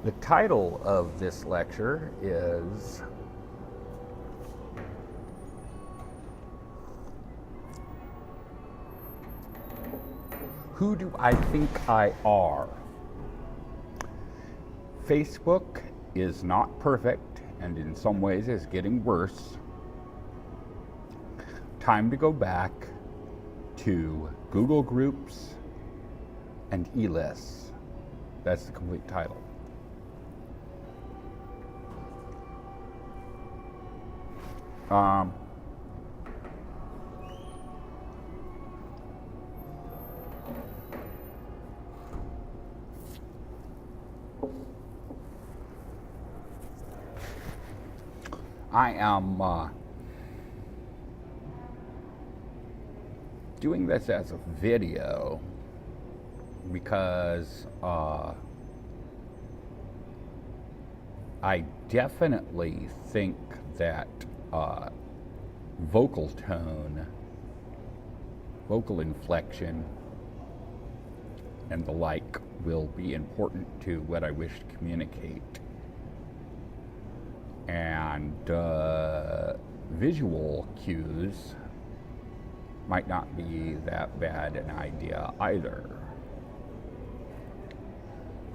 The title of this lecture is Who Do I Think I Are? Facebook is not perfect and in some ways is getting worse. Time to go back to Google Groups and elists. That's the complete title. I am doing this as a video because I definitely think that vocal tone, vocal inflection, and the like will be important to what I wish to communicate. And visual cues might not be that bad an idea either.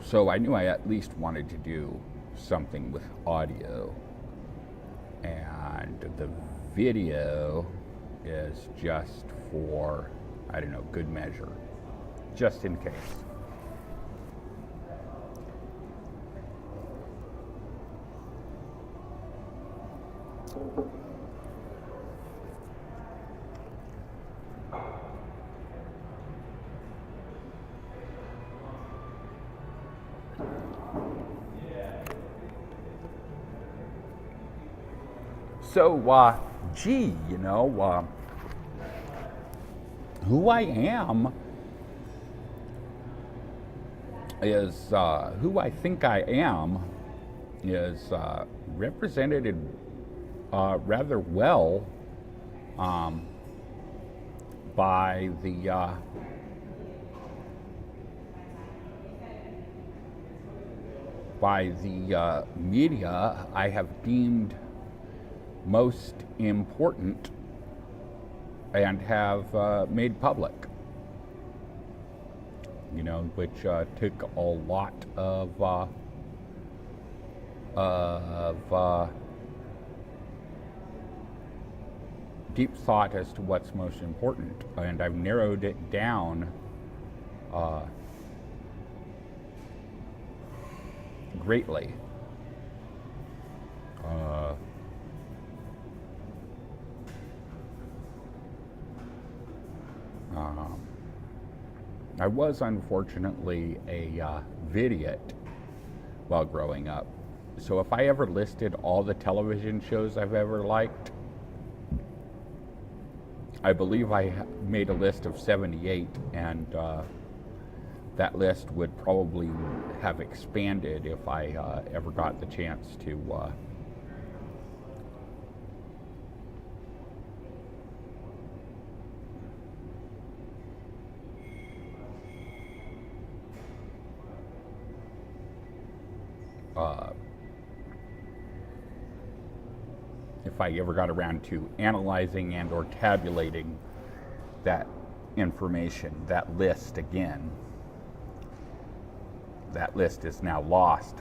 So I knew I at least wanted to do something with audio, and the video is just for, I don't know, good measure, just in case. So, gee, who I am is, who I think I am is represented rather well by the media I have deemed most important and have made public, which took a lot of deep thought as to what's most important, and I've narrowed it down greatly. I was unfortunately a vidiot while growing up. So if I ever listed all the television shows I've ever liked, I believe I made a list of 78, and that list would probably have expanded if I ever got the chance to if I ever got around to analyzing and or tabulating that information, that list again. That list is now lost,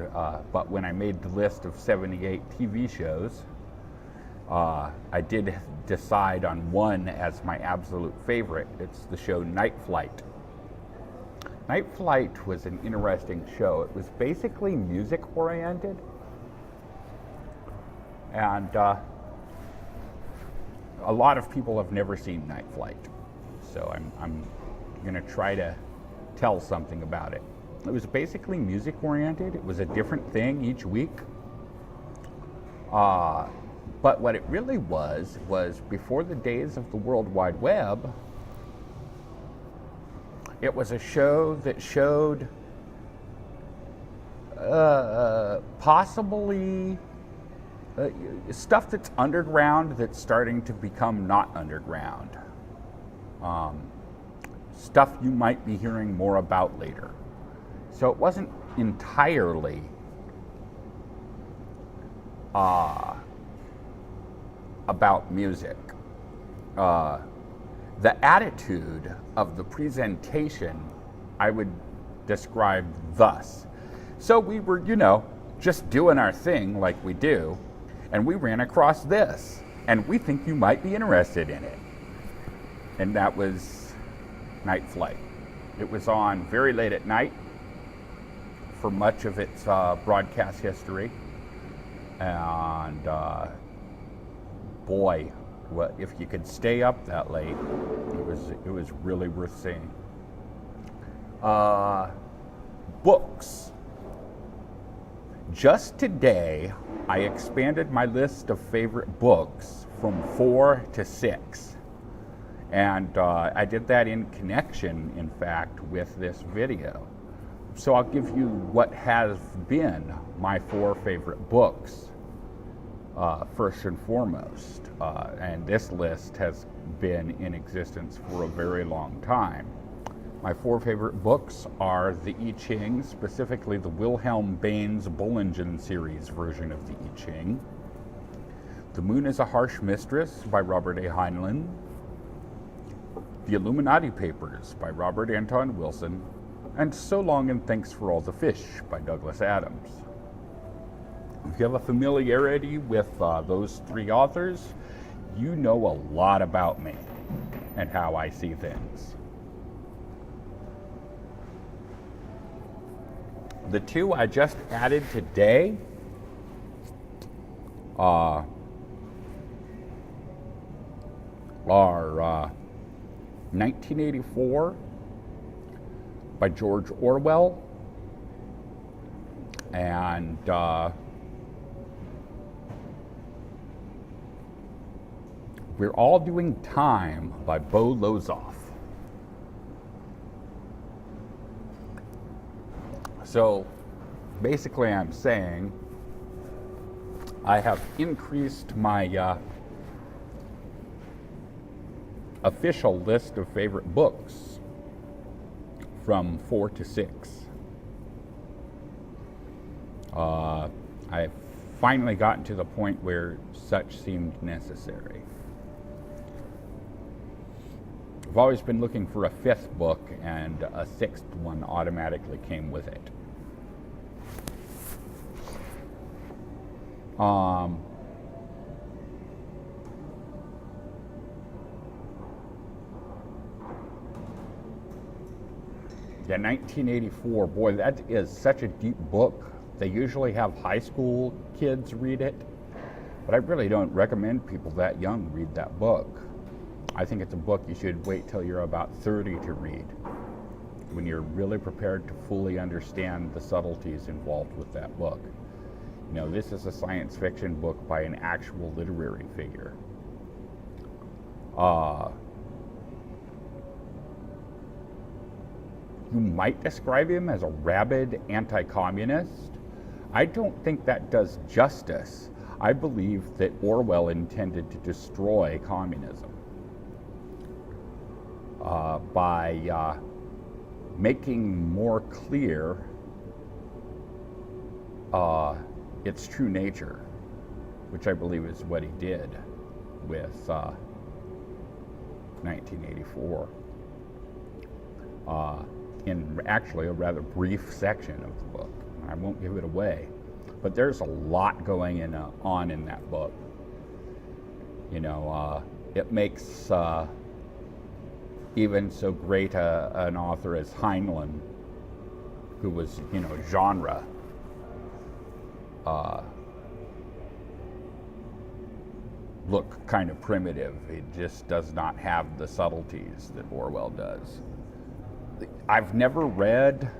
but when I made the list of 78 TV shows, I did decide on one as my absolute favorite. It's the show Night Flight. Night Flight was an interesting show. It was basically music oriented, and a lot of people have never seen Night Flight, so I'm going to try to tell something about it. It was basically music oriented. It was a different thing each week. But what it really was before the days of the World Wide Web, it was a show that showed possibly stuff that's underground that's starting to become not underground. Stuff you might be hearing more about later. So it wasn't entirely about music. The attitude of the presentation I would describe thus. So we were, just doing our thing like we do, and we ran across this, and we think you might be interested in it. And that was Night Flight. It was on very late at night for much of its broadcast history. And boy, if you could stay up that late, it was really worth seeing. Books. Just today, I expanded my list of favorite books from 4 to 6. And I did that in connection, in fact, with this video. So I'll give you what has been my 4 favorite books, first and foremost. And this list has been in existence for a very long time. My 4 favorite books are the I Ching, specifically the Wilhelm Baines Bullingen series version of the I Ching, The Moon is a Harsh Mistress by Robert A. Heinlein, The Illuminati Papers by Robert Anton Wilson, and So Long and Thanks for All the Fish by Douglas Adams. If you have a familiarity with those 3 authors, you know a lot about me and how I see things. The 2 I just added today are 1984 by George Orwell and We're All Doing Time by Bo Lozoff. So basically I'm saying I have increased my official list of favorite books from 4 to 6. I've finally gotten to the point where such seemed necessary. I've always been looking for a 5th book, and a 6th one automatically came with it. Yeah, 1984, boy, that is such a deep book. They usually have high school kids read it, but I really don't recommend people that young read that book. I think it's a book you should wait till you're about 30 to read, when you're really prepared to fully understand the subtleties involved with that book. This is a science fiction book by an actual literary figure. You might describe him as a rabid anti-communist. I don't think that does justice. I believe that Orwell intended to destroy communism by making more clear its true nature, which I believe is what he did with 1984. In actually a rather brief section of the book. I won't give it away, but there's a lot going on in that book. It makes even so great an author as Heinlein, who was, genre, look kind of primitive. It just does not have the subtleties that Orwell does. I've never read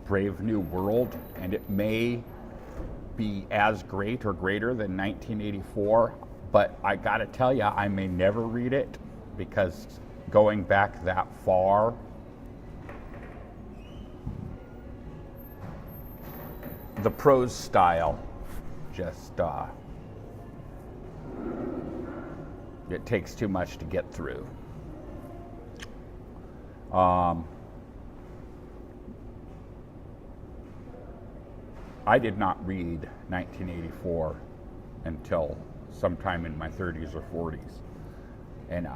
Brave New World, and it may be as great or greater than 1984, but I gotta tell you, I may never read it, because going back that far, the prose style just it takes too much to get through. I did not read 1984 until sometime in my 30s or 40s. And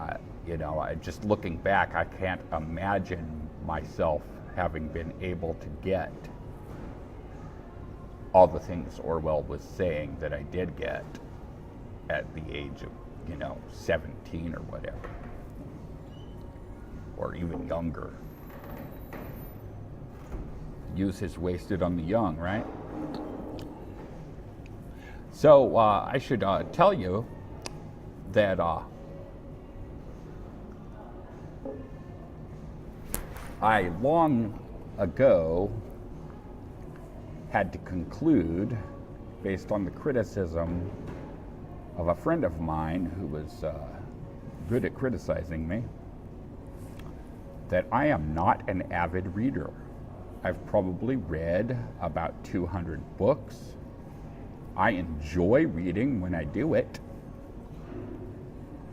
just looking back, I can't imagine myself having been able to get all the things Orwell was saying that I did get at the age of, 17 or whatever, or even younger. Youth is wasted on the young, right? So I should tell you that I long ago had to conclude, based on the criticism of a friend of mine who was good at criticizing me, that I am not an avid reader. I've probably read about 200 books. I enjoy reading when I do it.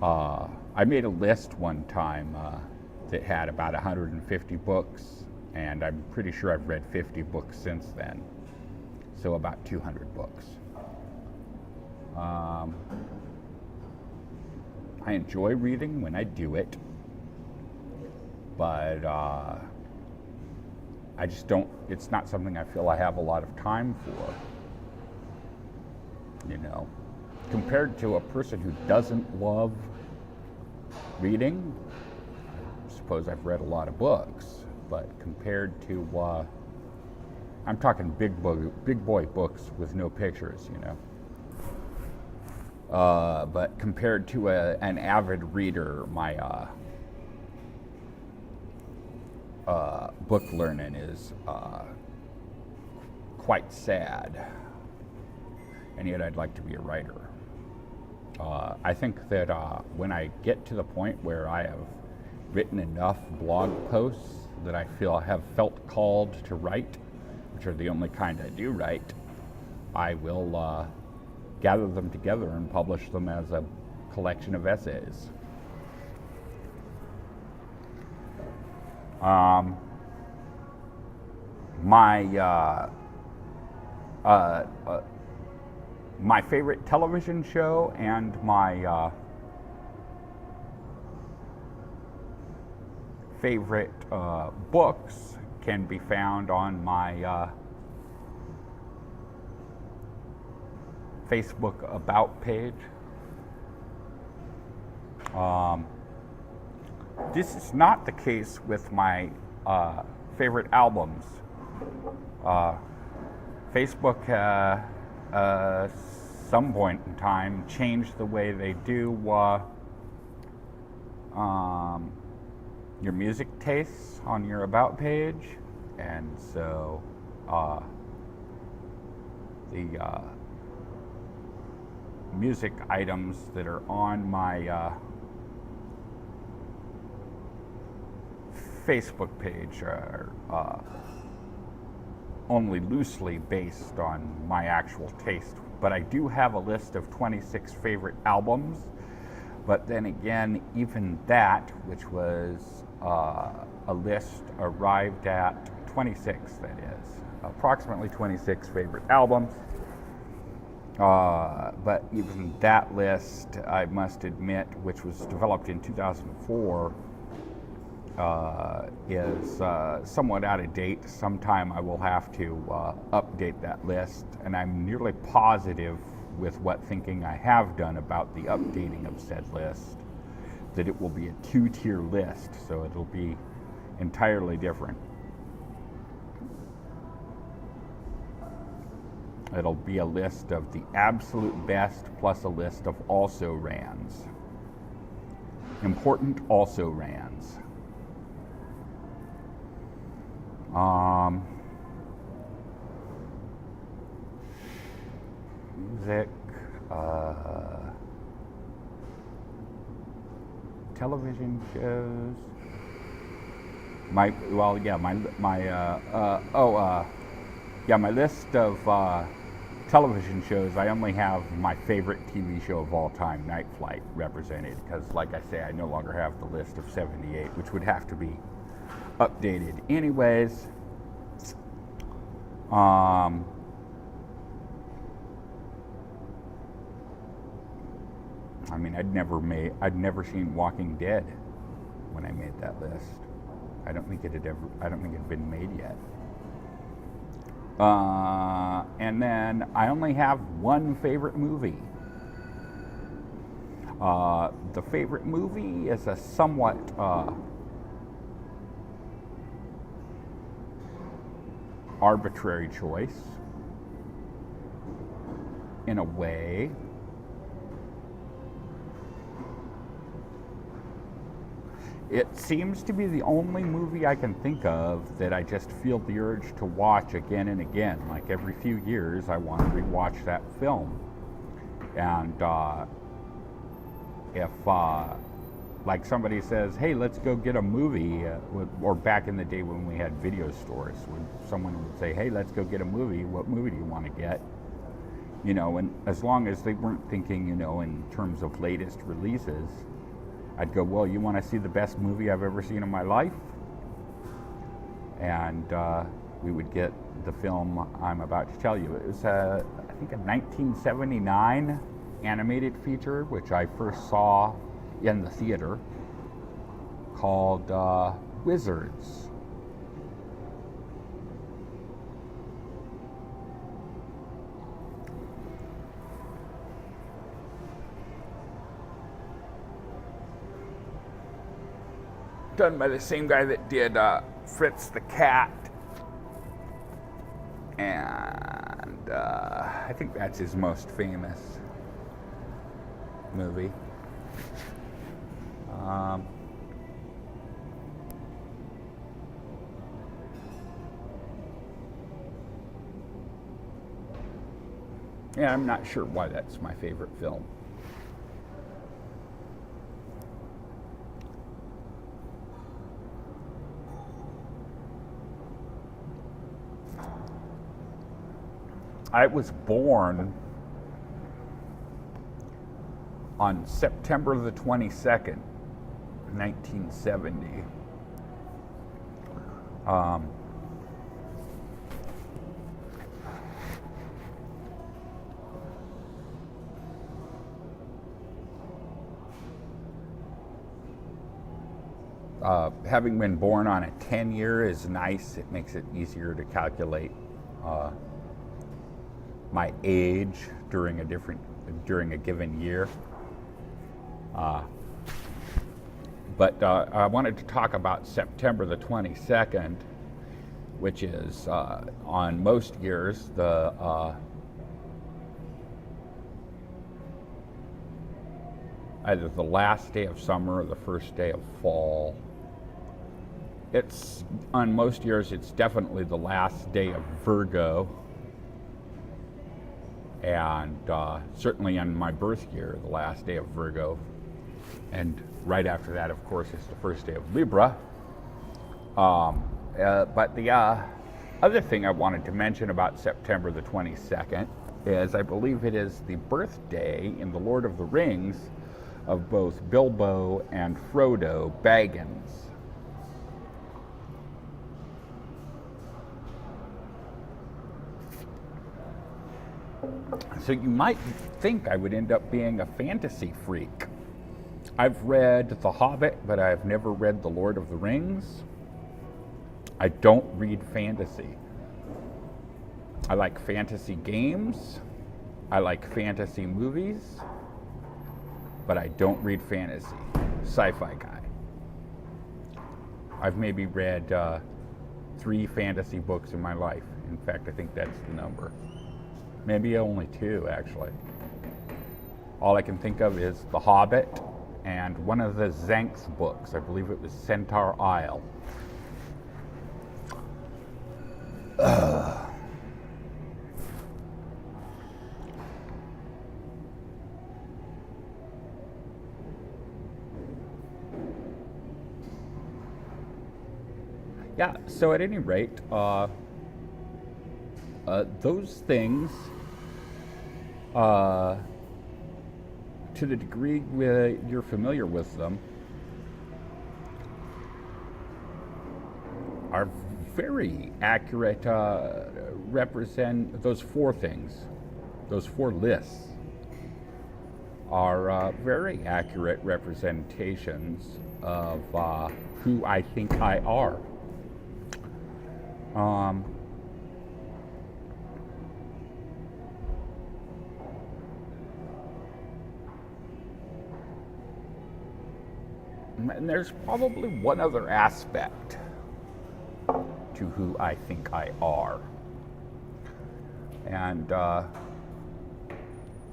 I made a list one time that had about 150 books, and I'm pretty sure I've read 50 books since then. So about 200 books. I enjoy reading when I do it, but I just don't, it's not something I feel I have a lot of time for. Compared to a person who doesn't love reading, I suppose I've read a lot of books, but compared to, I'm talking big boy books with no pictures, but compared to an avid reader, my book learning is quite sad, and yet I'd like to be a writer. I think that when I get to the point where I have written enough blog posts that I have felt called to write, which are the only kind I do write, I will gather them together and publish them as a collection of essays. My favorite television show and my favorite books can be found on my Facebook About page. This is not the case with my favorite albums. Facebook some point in time changed the way they do your music tastes on your About page, and so the music items that are on my Facebook page are only loosely based on my actual taste. But I do have a list of 26 favorite albums. But then again, even that, which was a list arrived at 26, that is, approximately 26 favorite albums. But even that list, I must admit, which was developed in 2004, is somewhat out of date. Sometime I will have to update that list, and I'm nearly positive, with what thinking I have done about the updating of said list, that it will be a 2-tier list, so it'll be entirely different. It'll be a list of the absolute best plus a list of also-rans. Important also-rans. Music, television shows. My list of television shows. I only have my favorite TV show of all time, Night Flight, represented, because, like I say, I no longer have the list of 78, which would have to be updated anyways. I mean, I'd never seen Walking Dead when I made that list. I don't think it had been made yet. And then I only have one favorite movie. The favorite movie is a somewhat arbitrary choice in a way. It seems to be the only movie I can think of that I just feel the urge to watch again and again. Like every few years, I want to rewatch that film. And if like somebody says, hey, let's go get a movie, or back in the day when we had video stores, when someone would say, hey, let's go get a movie, what movie do you want to get? You know, and as long as they weren't thinking, you know, in terms of latest releases, I'd go, well, you want to see the best movie I've ever seen in my life? And we would get the film I'm about to tell you. It was, I think, a 1979 animated feature, which I first saw in the theater, called Wizards. Done by the same guy that did Fritz the Cat, and I think that's his most famous movie. Yeah, I'm not sure why that's my favorite film. I was born on September the 22nd, 1970. Having been born on a 10-year is nice. It makes it easier to calculate my age during a given year. But I wanted to talk about September the 22nd, which is on most years the either the last day of summer or the first day of fall. It's on most years it's definitely the last day of Virgo. And certainly on my birth year, the last day of Virgo. And right after that, of course, is the first day of Libra. But the other thing I wanted to mention about September the 22nd is I believe it is the birthday in The Lord of the Rings of both Bilbo and Frodo Baggins. So you might think I would end up being a fantasy freak. I've read The Hobbit, but I've never read The Lord of the Rings. I don't read fantasy. I like fantasy games. I like fantasy movies. But I don't read fantasy. Sci-fi guy. I've maybe read 3 fantasy books in my life. In fact, I think that's the number. Maybe only 2, actually. All I can think of is The Hobbit and one of the Zanks books. I believe it was Centaur Isle. Yeah, so at any rate, those things, to the degree you're familiar with them, are very accurate, represent those 4 things, those 4 lists are very accurate representations of who I think I are. And there's probably one other aspect to who I think I are. And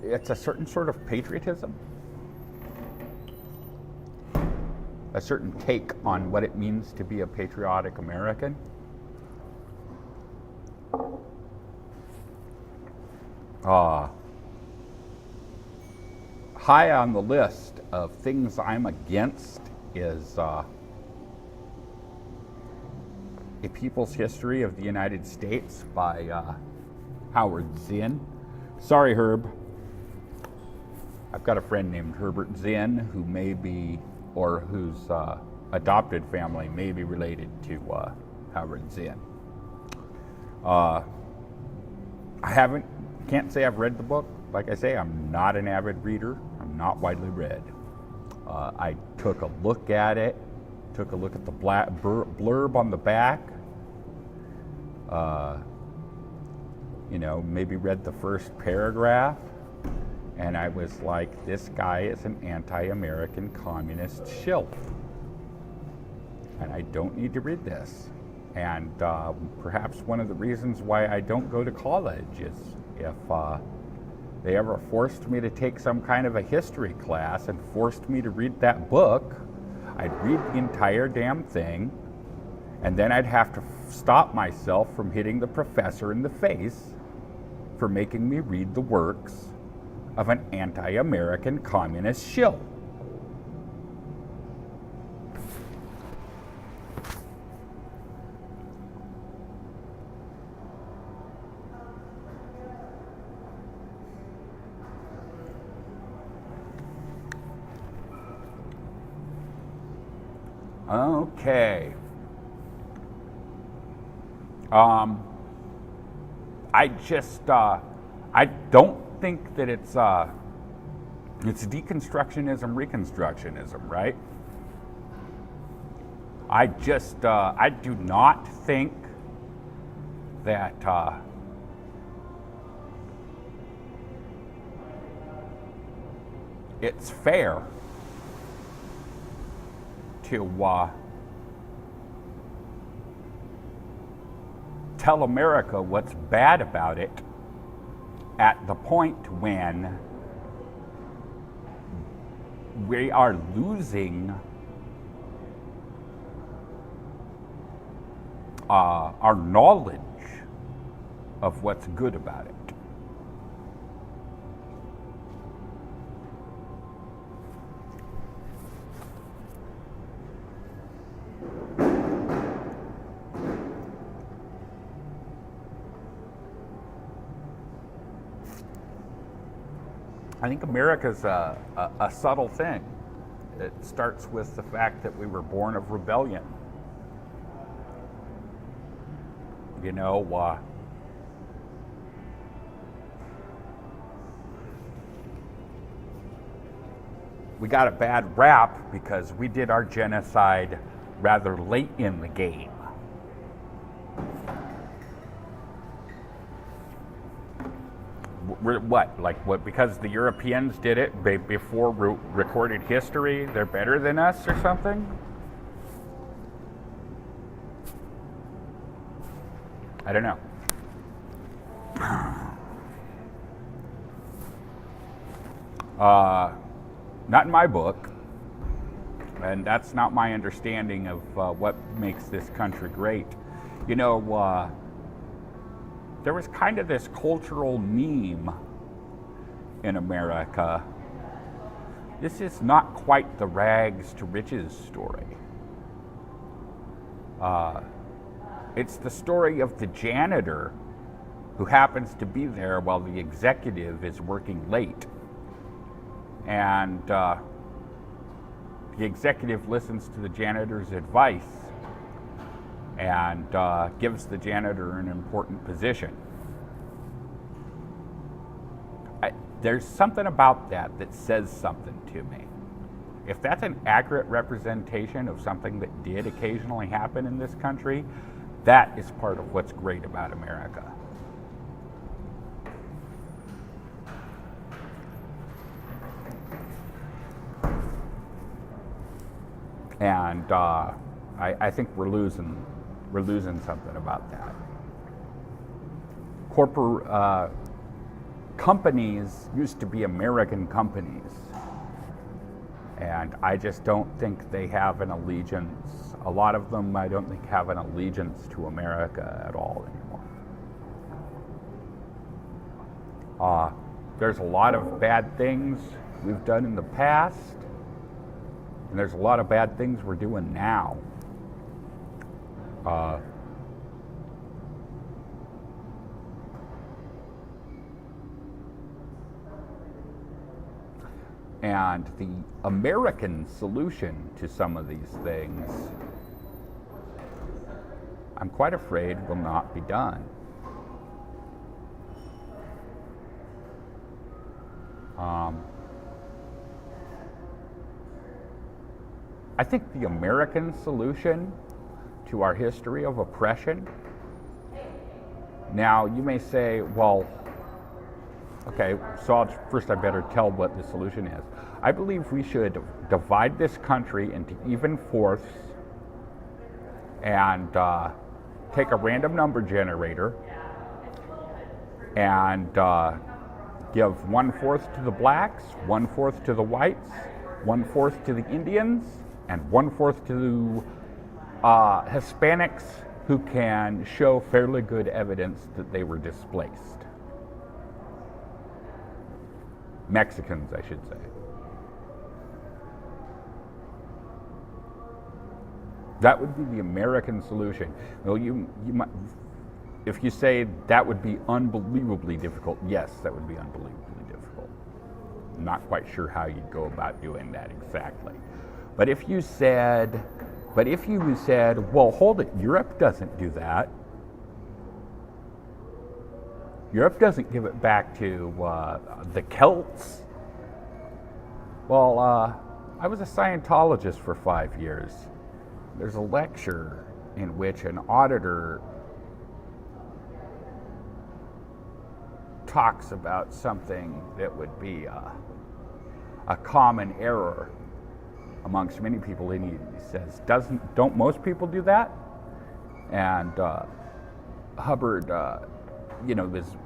it's a certain sort of patriotism, a certain take on what it means to be a patriotic American. High on the list of things I'm against is A People's History of the United States by Howard Zinn. Sorry, Herb. I've got a friend named Herbert Zinn who may be, or whose adopted family may be related to Howard Zinn. Can't say I've read the book. Like I say, I'm not an avid reader. I'm not widely read. I took a look at it, took a look at the blurb on the back, maybe read the first paragraph, and I was like, this guy is an anti-American communist shill. And I don't need to read this. And perhaps one of the reasons why I don't go to college is if they ever forced me to take some kind of a history class and forced me to read that book, I'd read the entire damn thing, and then I'd have to stop myself from hitting the professor in the face for making me read the works of an anti-American communist shill. Okay. I don't think that it's deconstructionism, reconstructionism, right? I do not think that it's fair to tell America what's bad about it at the point when we are losing our knowledge of what's good about it. I think America's a subtle thing. It starts with the fact that we were born of rebellion. We got a bad rap because we did our genocide rather late in the game. What, because the Europeans did it before recorded history, they're better than us or something? I don't know. Not in my book, and that's not my understanding of what makes this country great. There was kind of this cultural meme in America. This is not quite the rags to riches story. It's the story of the janitor who happens to be there while the executive is working late. And the executive listens to the janitor's advice and gives the janitor an important position. there's something about that says something to me. If that's an accurate representation of something that did occasionally happen in this country, that is part of what's great about America. And I think we're losing something about that. Companies used to be American companies, and I just don't think they have an allegiance. A lot of them, I don't think, have an allegiance to America at all anymore. There's a lot of bad things we've done in the past, and there's a lot of bad things we're doing now. And the American solution to some of these things, I'm quite afraid will not be done. I think the American solution to our history of oppression, now you may say, well, okay, so first I better tell what the solution is. I believe we should divide this country into even fourths and take a random number generator and give 1/4 to the blacks, 1/4 to the whites, 1/4 to the Indians, and 1/4 to Hispanics who can show fairly good evidence that they were displaced. Mexicans, I should say. That would be the American solution. Well, you might, if you say that would be unbelievably difficult, yes, that would be unbelievably difficult. I'm not quite sure how you'd go about doing that exactly. But if you said, well, hold it, Europe doesn't do that. Europe doesn't give it back to the Celts. Well, I was a Scientologist for 5 years. There's a lecture in which an auditor talks about something that would be a common error amongst many people, and he says, don't most people do that? And Hubbard, was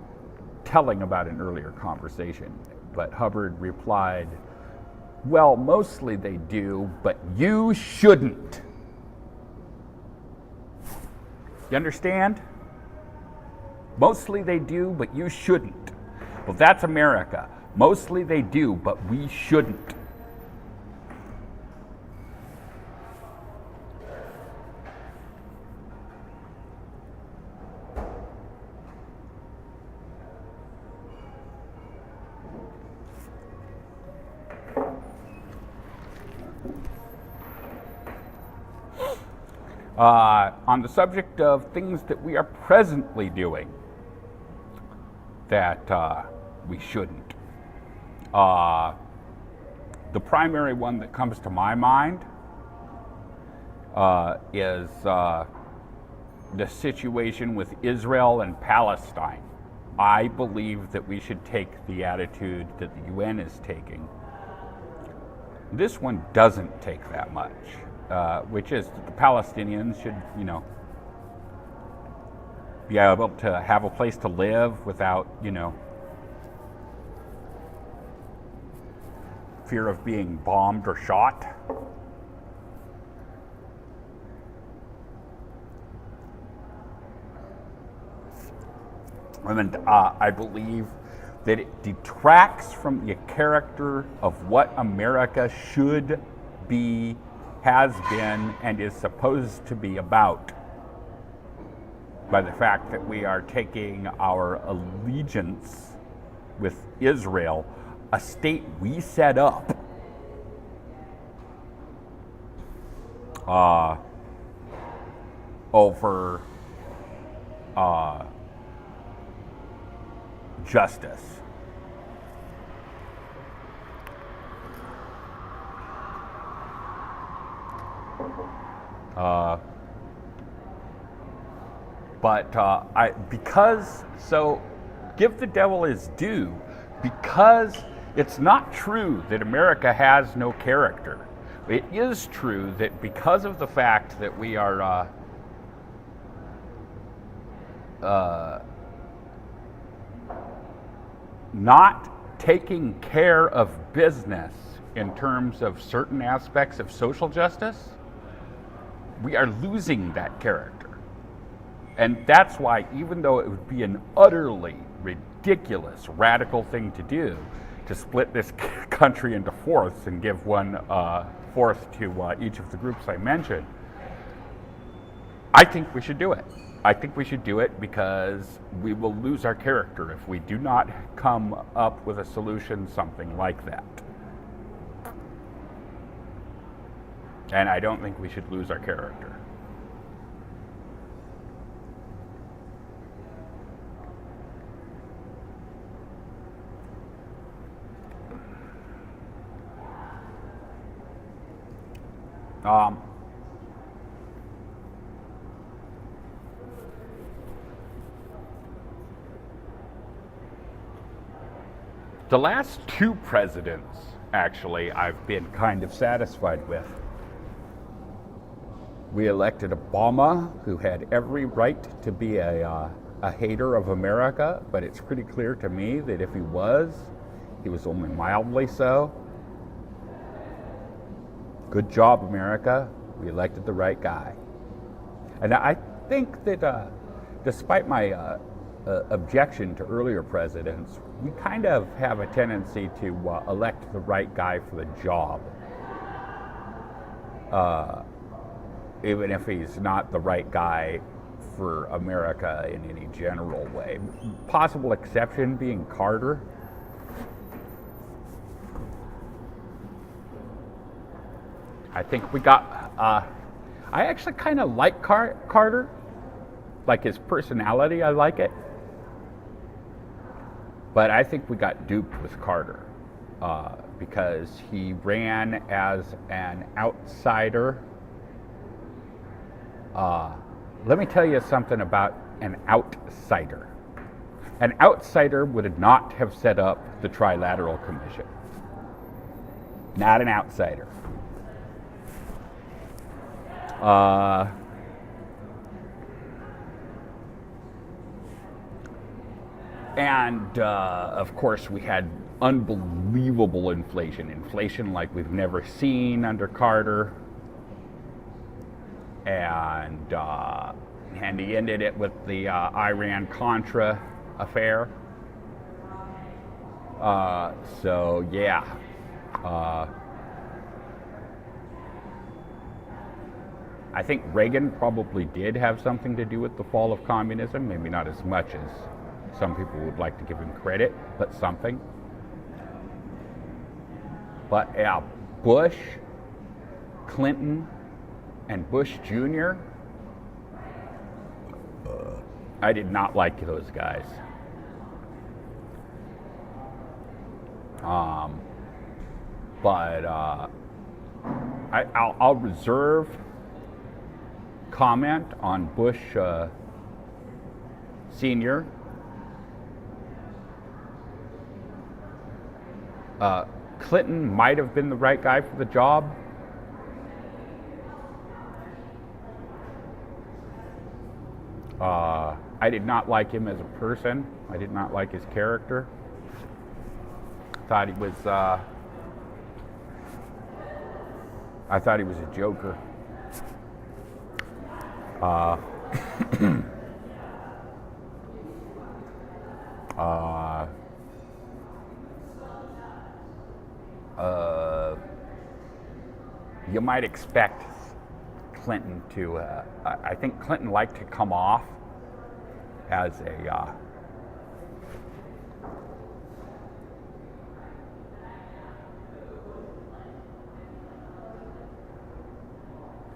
telling about an earlier conversation, but Hubbard replied, well, mostly they do, but you shouldn't. You understand? Mostly they do, but you shouldn't. Well, that's America. Mostly they do, but we shouldn't. On the subject of things that we are presently doing that we shouldn't. The primary one that comes to my mind is the situation with Israel and Palestine. I believe that we should take the attitude that the UN is taking. This one doesn't take that much. Which is that the Palestinians should, be able to have a place to live without, fear of being bombed or shot. And I believe that it detracts from the character of what America should be, has been, and is supposed to be about, by the fact that we are taking our allegiance with Israel, a state we set up, over justice. Give the devil his due, because it's not true that America has no character. It is true that because of the fact that we are not taking care of business in terms of certain aspects of social justice, we are losing that character. And that's why, even though it would be an utterly ridiculous, radical thing to do, to split this country into fourths and give one fourth to each of the groups I mentioned, I think we should do it. I think we should do it because we will lose our character if we do not come up with a solution, something like that. And I don't think we should lose our character. The last two presidents, actually, I've been kind of satisfied with. We elected Obama, who had every right to be a hater of America, but it's pretty clear to me that if he was only mildly so. Good job, America. We elected the right guy. And I think that despite my objection to earlier presidents, we kind of have a tendency to elect the right guy for the job, even if he's not the right guy for America in any general way. Possible exception being Carter. I think we got, I actually kind of like Carter, like his personality, I like it. But I think we got duped with Carter because he ran as an outsider. Let me tell you something about an outsider. An outsider would not have set up the Trilateral Commission. Not an outsider. And of course, we had unbelievable inflation like we've never seen under Carter. And he ended it with the Iran-Contra affair. So yeah. I think Reagan probably did have something to do with the fall of communism, maybe not as much as some people would like to give him credit, but something. But yeah, Bush, Clinton, and Bush Jr., I did not like those guys. But I'll reserve comment on Bush Sr. Clinton might have been the right guy for the job. I did not like him as a person. I did not like his character. I thought he was a joker. You might expect Clinton to, I think Clinton liked to come off as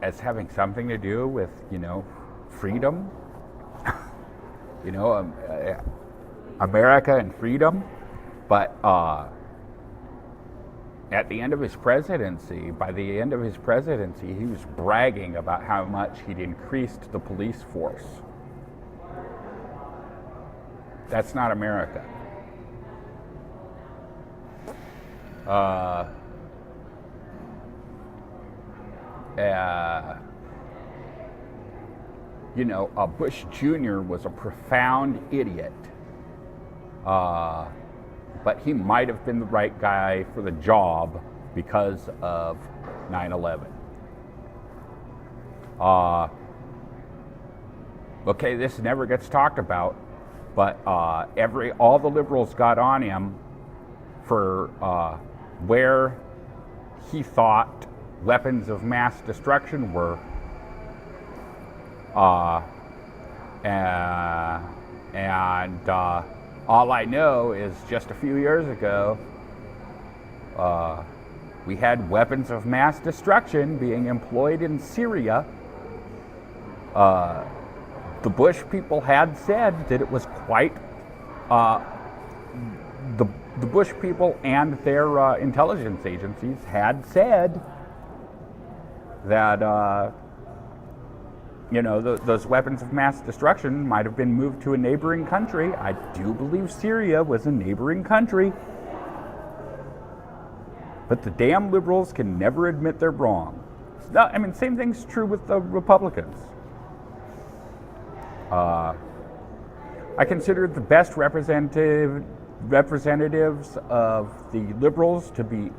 as having something to do with, freedom, America and freedom, but at the end of his presidency, by the end of his presidency, he was bragging about how much he'd increased the police force. That's not America. Bush Jr. was a profound idiot. But he might have been the right guy for the job because of 9/11. Okay, this never gets talked about, but all the liberals got on him for where he thought weapons of mass destruction were. All I know is just a few years ago, we had weapons of mass destruction being employed in Syria. The Bush people had said that it was quite, the Bush people and their intelligence agencies had said that, those weapons of mass destruction might have been moved to a neighboring country. I do believe Syria was a neighboring country. But the damn liberals can never admit they're wrong. Same thing's true with the Republicans. I consider the best representatives of the liberals to be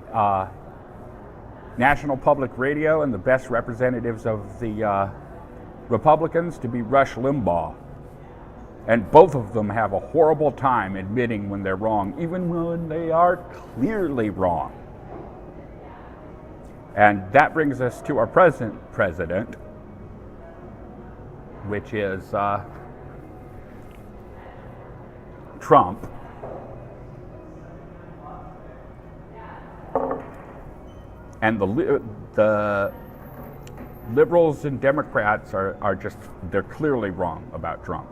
National Public Radio, and the best representatives of the Republicans to be Rush Limbaugh. And both of them have a horrible time admitting when they're wrong, even when they are clearly wrong. And that brings us to our present president, which is Trump. And the liberals and Democrats they're clearly wrong about Trump.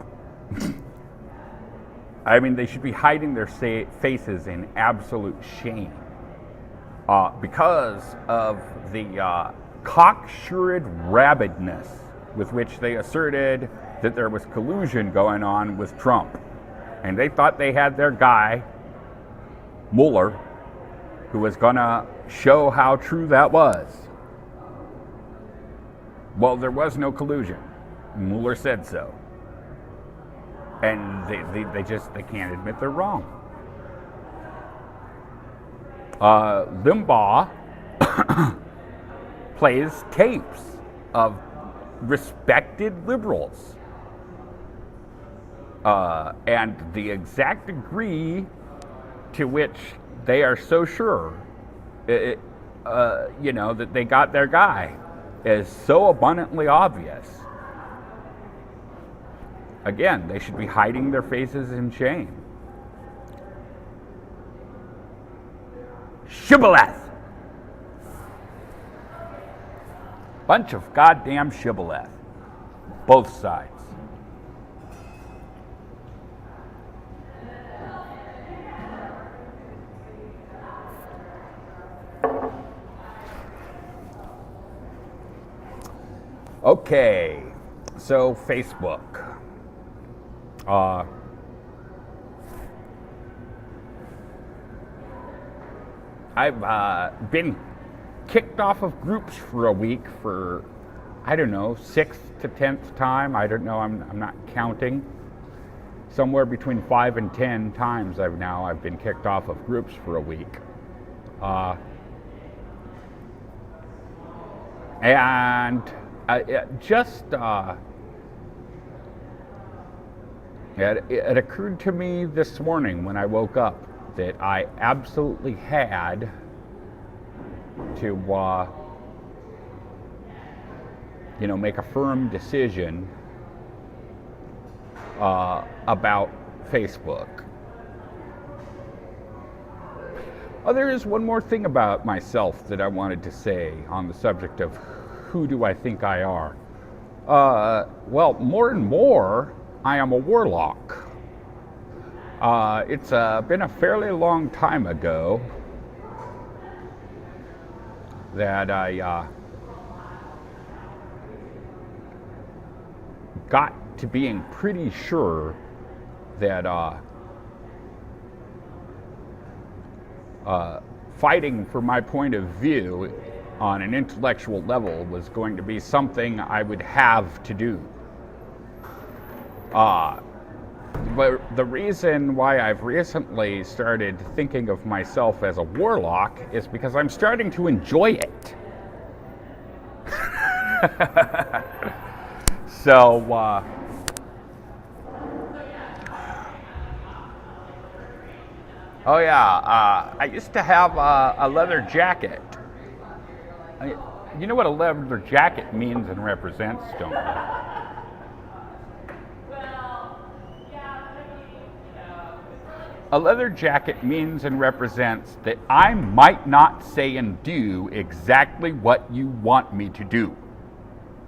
They should be hiding their faces in absolute shame because of the cocksured rabidness with which they asserted that there was collusion going on with Trump. And they thought they had their guy, Mueller, who was going to show how true that was. Well, there was no collusion. Mueller said so. And they can't admit they're wrong. Limbaugh plays tapes of respected liberals. And the exact degree to which they are so sure, that they got their guy is so abundantly obvious. Again, they should be hiding their faces in shame. Shibboleth! Bunch of goddamn shibboleth. Both sides. Okay, so Facebook. I've been kicked off of groups for a week for, 6th to 10th time. I don't know, I'm not counting. Somewhere between 5 and 10 times I've been kicked off of groups for a week. It occurred to me this morning when I woke up that I absolutely had to, make a firm decision about Facebook. There is one more thing about myself that I wanted to say on the subject of who do I think I are. Well, more and more, I am a warlock. It's been a fairly long time ago that I got to being pretty sure that fighting for my point of view on an intellectual level was going to be something I would have to do. But the reason why I've recently started thinking of myself as a warlock is because I'm starting to enjoy it. So, oh yeah, I used to have a leather jacket. You know what a leather jacket means and represents, don't you? A leather jacket means and represents that I might not say and do exactly what you want me to do.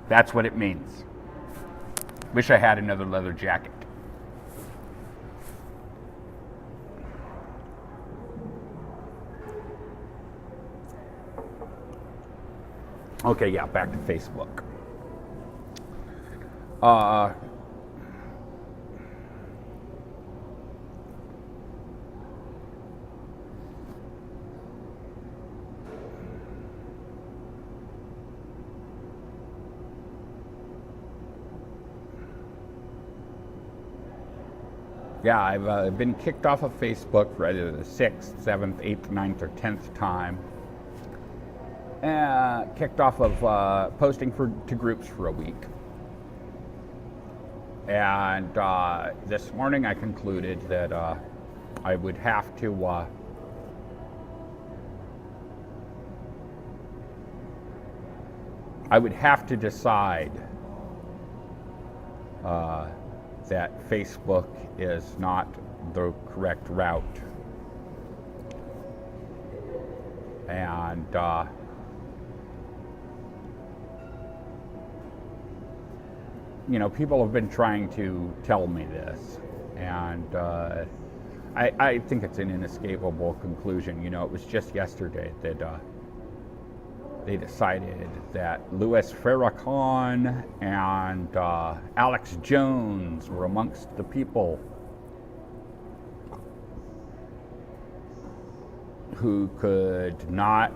That's what it means. Wish I had another leather jacket. Okay, yeah, back to Facebook. Yeah, I've been kicked off of Facebook for either the 6th, 7th, 8th, 9th, or 10th time. Kicked off of posting to groups for a week. And this morning I concluded that I would have to decide that Facebook is not the correct route. And people have been trying to tell me this, and I think it's an inescapable conclusion. It was just yesterday that they decided that Louis Farrakhan and Alex Jones were amongst the people who could not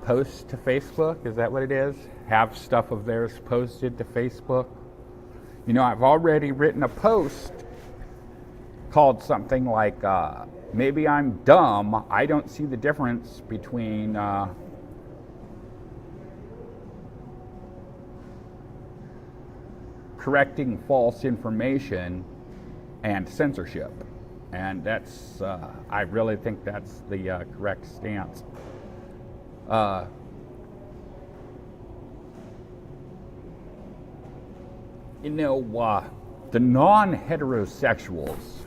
post to Facebook. Is that what it is? Have stuff of theirs posted to Facebook? I've already written a post called something like, maybe I'm dumb, I don't see the difference between correcting false information and censorship. And that's, I really think that's the correct stance. The non-heterosexuals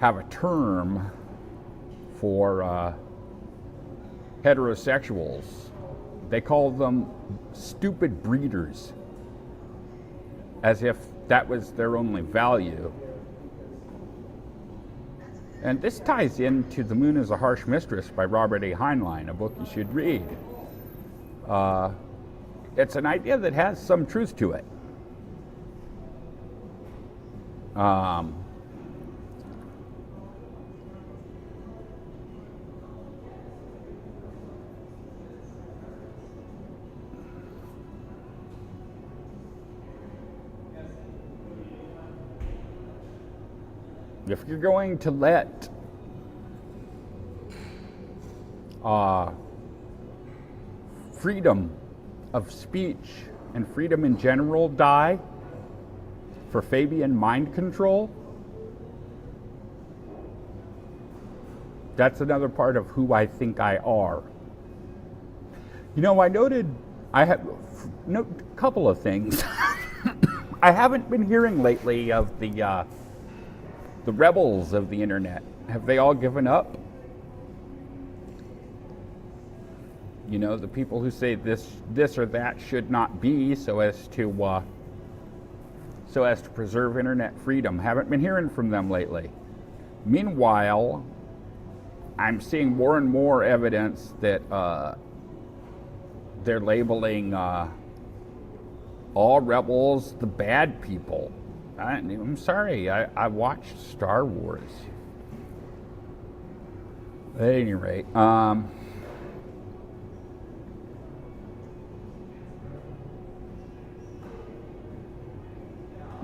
have a term for heterosexuals. They call them stupid breeders, as if that was their only value. And this ties into The Moon is a Harsh Mistress by Robert A. Heinlein, a book you should read. It's an idea that has some truth to it. If you're going to let freedom of speech and freedom in general die for Fabian mind control, that's another part of who I think I are. I have a couple of things. I haven't been hearing lately of the rebels of the internet. Have they all given up? The people who say this or that should not be so as to preserve internet freedom. Haven't been hearing from them lately. Meanwhile, I'm seeing more and more evidence that they're labeling all rebels the bad people. I'm sorry, I watched Star Wars. At any rate,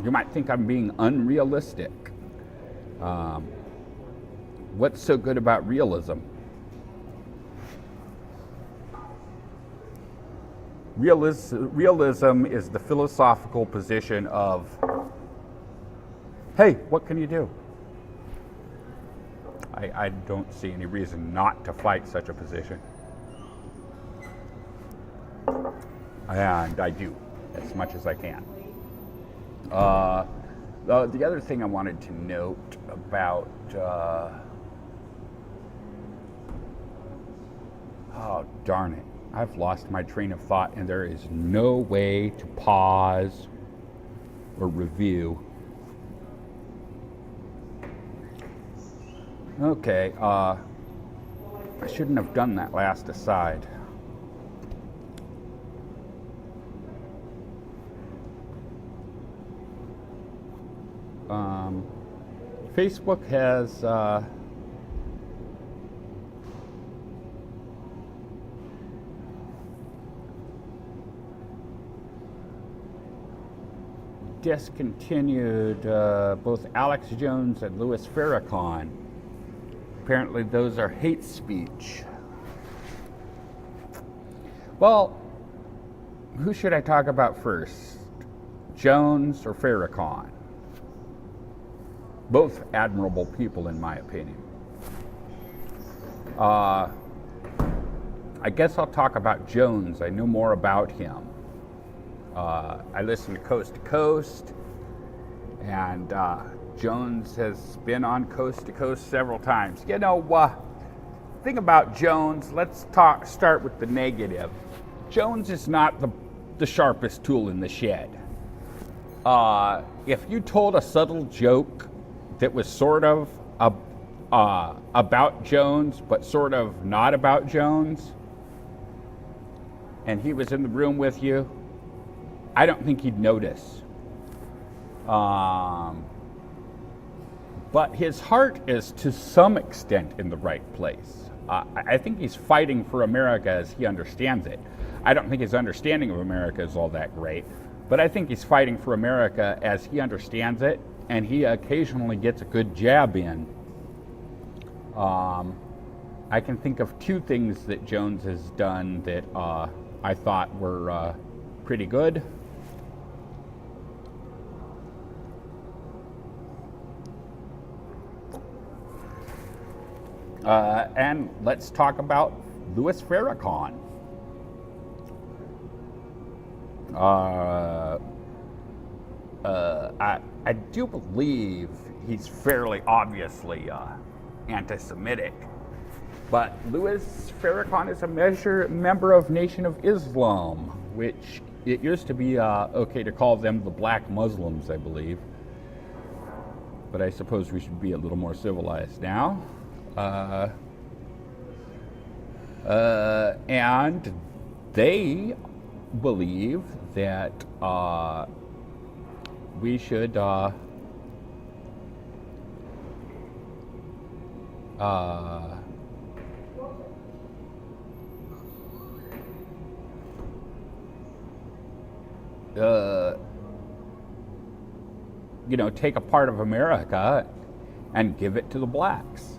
you might think I'm being unrealistic. What's so good about realism? Realism is the philosophical position of, hey, what can you do? I don't see any reason not to fight such a position. And I do, as much as I can. The other thing I wanted to note about, oh, darn it. I've lost my train of thought, and there is no way to pause or review. Okay, I shouldn't have done that last aside. Facebook has discontinued both Alex Jones and Louis Farrakhan. Apparently those are hate speech. Well, who should I talk about first? Jones or Farrakhan? Both admirable people, in my opinion. I guess I'll talk about Jones. I know more about him. I listen to Coast, and Jones has been on Coast to Coast several times. You know, thing about Jones, let's start with the negative. Jones is not the sharpest tool in the shed. If you told a subtle joke that was sort of about Jones, but sort of not about Jones, and he was in the room with you, I don't think he'd notice. But his heart is to some extent in the right place. I think he's fighting for America as he understands it. I don't think his understanding of America is all that great, but I think he's fighting for America as he understands it, and he occasionally gets a good jab in. I can think of two things that Jones has done that I thought were pretty good. And let's talk about Louis Farrakhan. I do believe he's fairly obviously anti-Semitic, but Louis Farrakhan is a member of Nation of Islam, which it used to be okay to call them the Black Muslims, I believe. But I suppose we should be a little more civilized now. And they believe that we should take a part of America and give it to the blacks.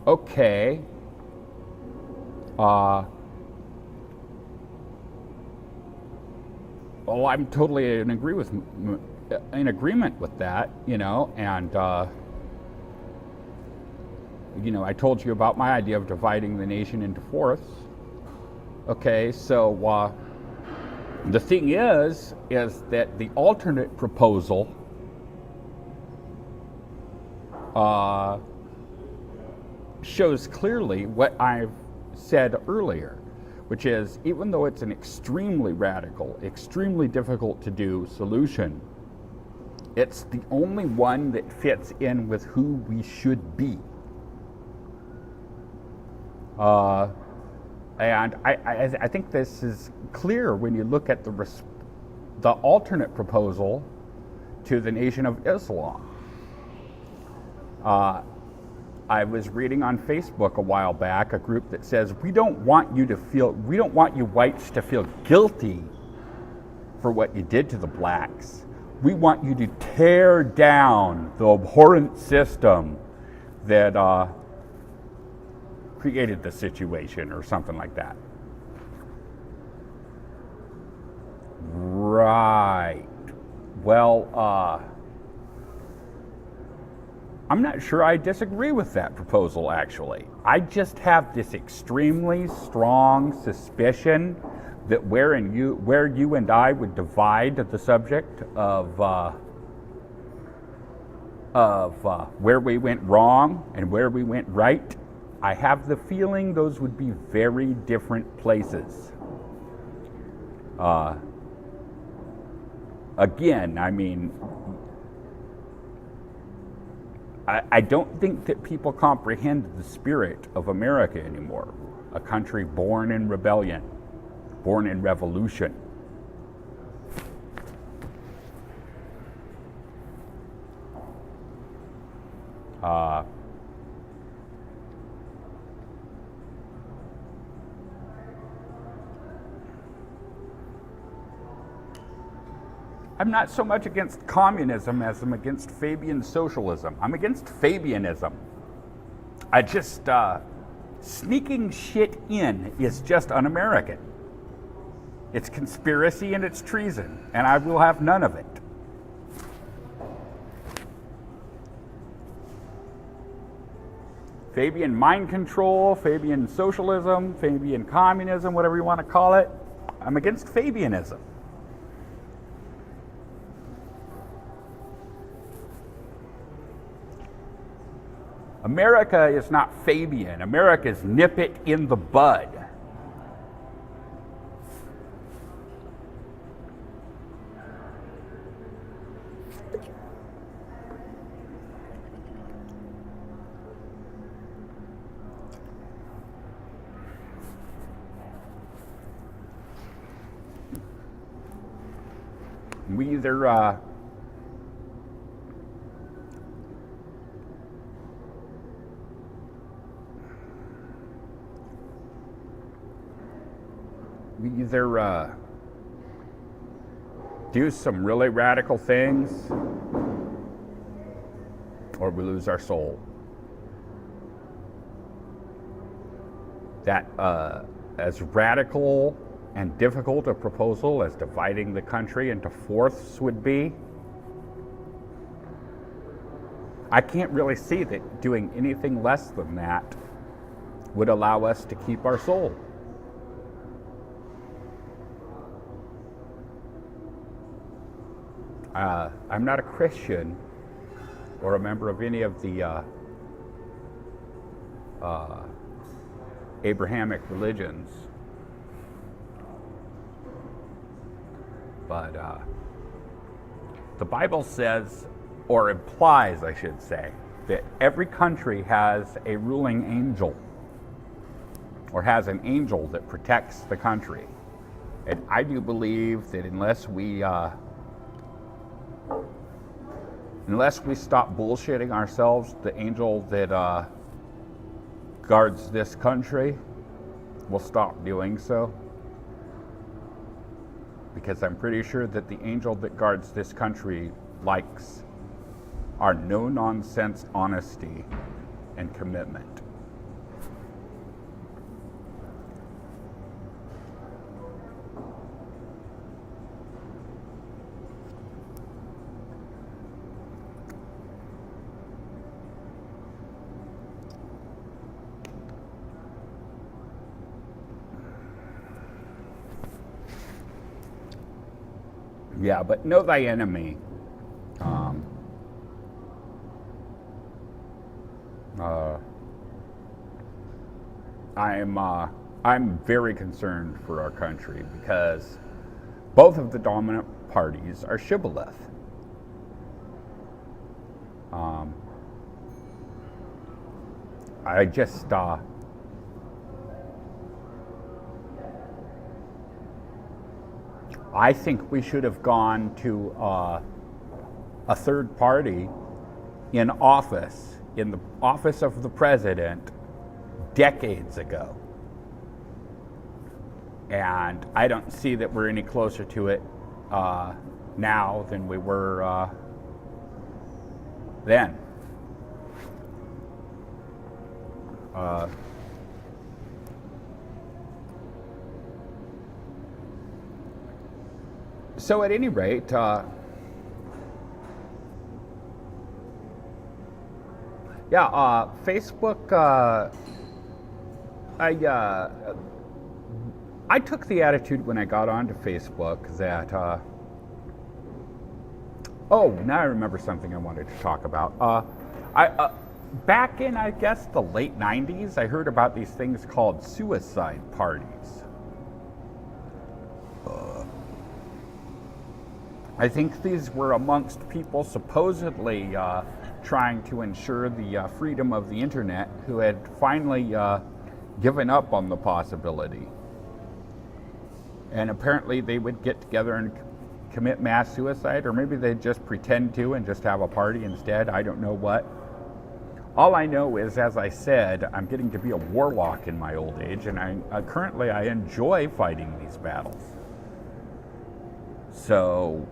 Okay. Well, I'm totally in agreement with that, and I told you about my idea of dividing the nation into fourths. Okay, so the thing is that the alternate proposal shows clearly what I've said earlier, which is, even though it's an extremely radical, extremely difficult to do solution, It's the only one that fits in with who we should be. And I think this is clear when you look at the alternate proposal to the Nation of Islam. I was reading on Facebook a while back a group that says, we don't want you whites to feel guilty for what you did to the blacks. We want you to tear down the abhorrent system that created the situation, or something like that. Right. Well, I'm not sure I disagree with that proposal, actually. I just have this extremely strong suspicion that where you and I would divide the subject of where we went wrong and where we went right, I have the feeling those would be very different places. Again, I mean, I don't think that people comprehend the spirit of America anymore. A country born in rebellion, born in revolution. I'm not so much against communism as I'm against Fabian socialism. I'm against Fabianism. I just, sneaking shit in is just un-American. It's conspiracy and it's treason, and I will have none of it. Fabian mind control, Fabian socialism, Fabian communism, whatever you want to call it, I'm against Fabianism. America is not Fabian. America is nip it in the bud. We either do some really radical things, or we lose our soul. That as radical and difficult a proposal as dividing the country into fourths would be, I can't really see that doing anything less than that would allow us to keep our soul. I'm not a Christian or a member of any of the Abrahamic religions, but the Bible says, or implies, I should say, that every country has a ruling angel, or has an angel that protects the country. And I do believe that unless we stop bullshitting ourselves, the angel that guards this country will stop doing so. Because I'm pretty sure that the angel that guards this country likes our no-nonsense honesty and commitment. Yeah, but know thy enemy. I'm very concerned for our country because both of the dominant parties are shibboleth. Um, I just I think we should have gone to a third party in office, in the office of the president, decades ago. And I don't see that we're any closer to it now than we were then. So at any rate, Facebook, I took the attitude when I got onto Facebook that, now I remember something I wanted to talk about. Back in, I guess, the late 90s, I heard about these things called suicide parties. I think these were amongst people supposedly trying to ensure the freedom of the internet who had finally given up on the possibility. And apparently they would get together and commit mass suicide, or maybe they'd just pretend to and just have a party instead. I don't know what. All I know is, as I said, I'm getting to be a warlock in my old age, and currently I enjoy fighting these battles. So,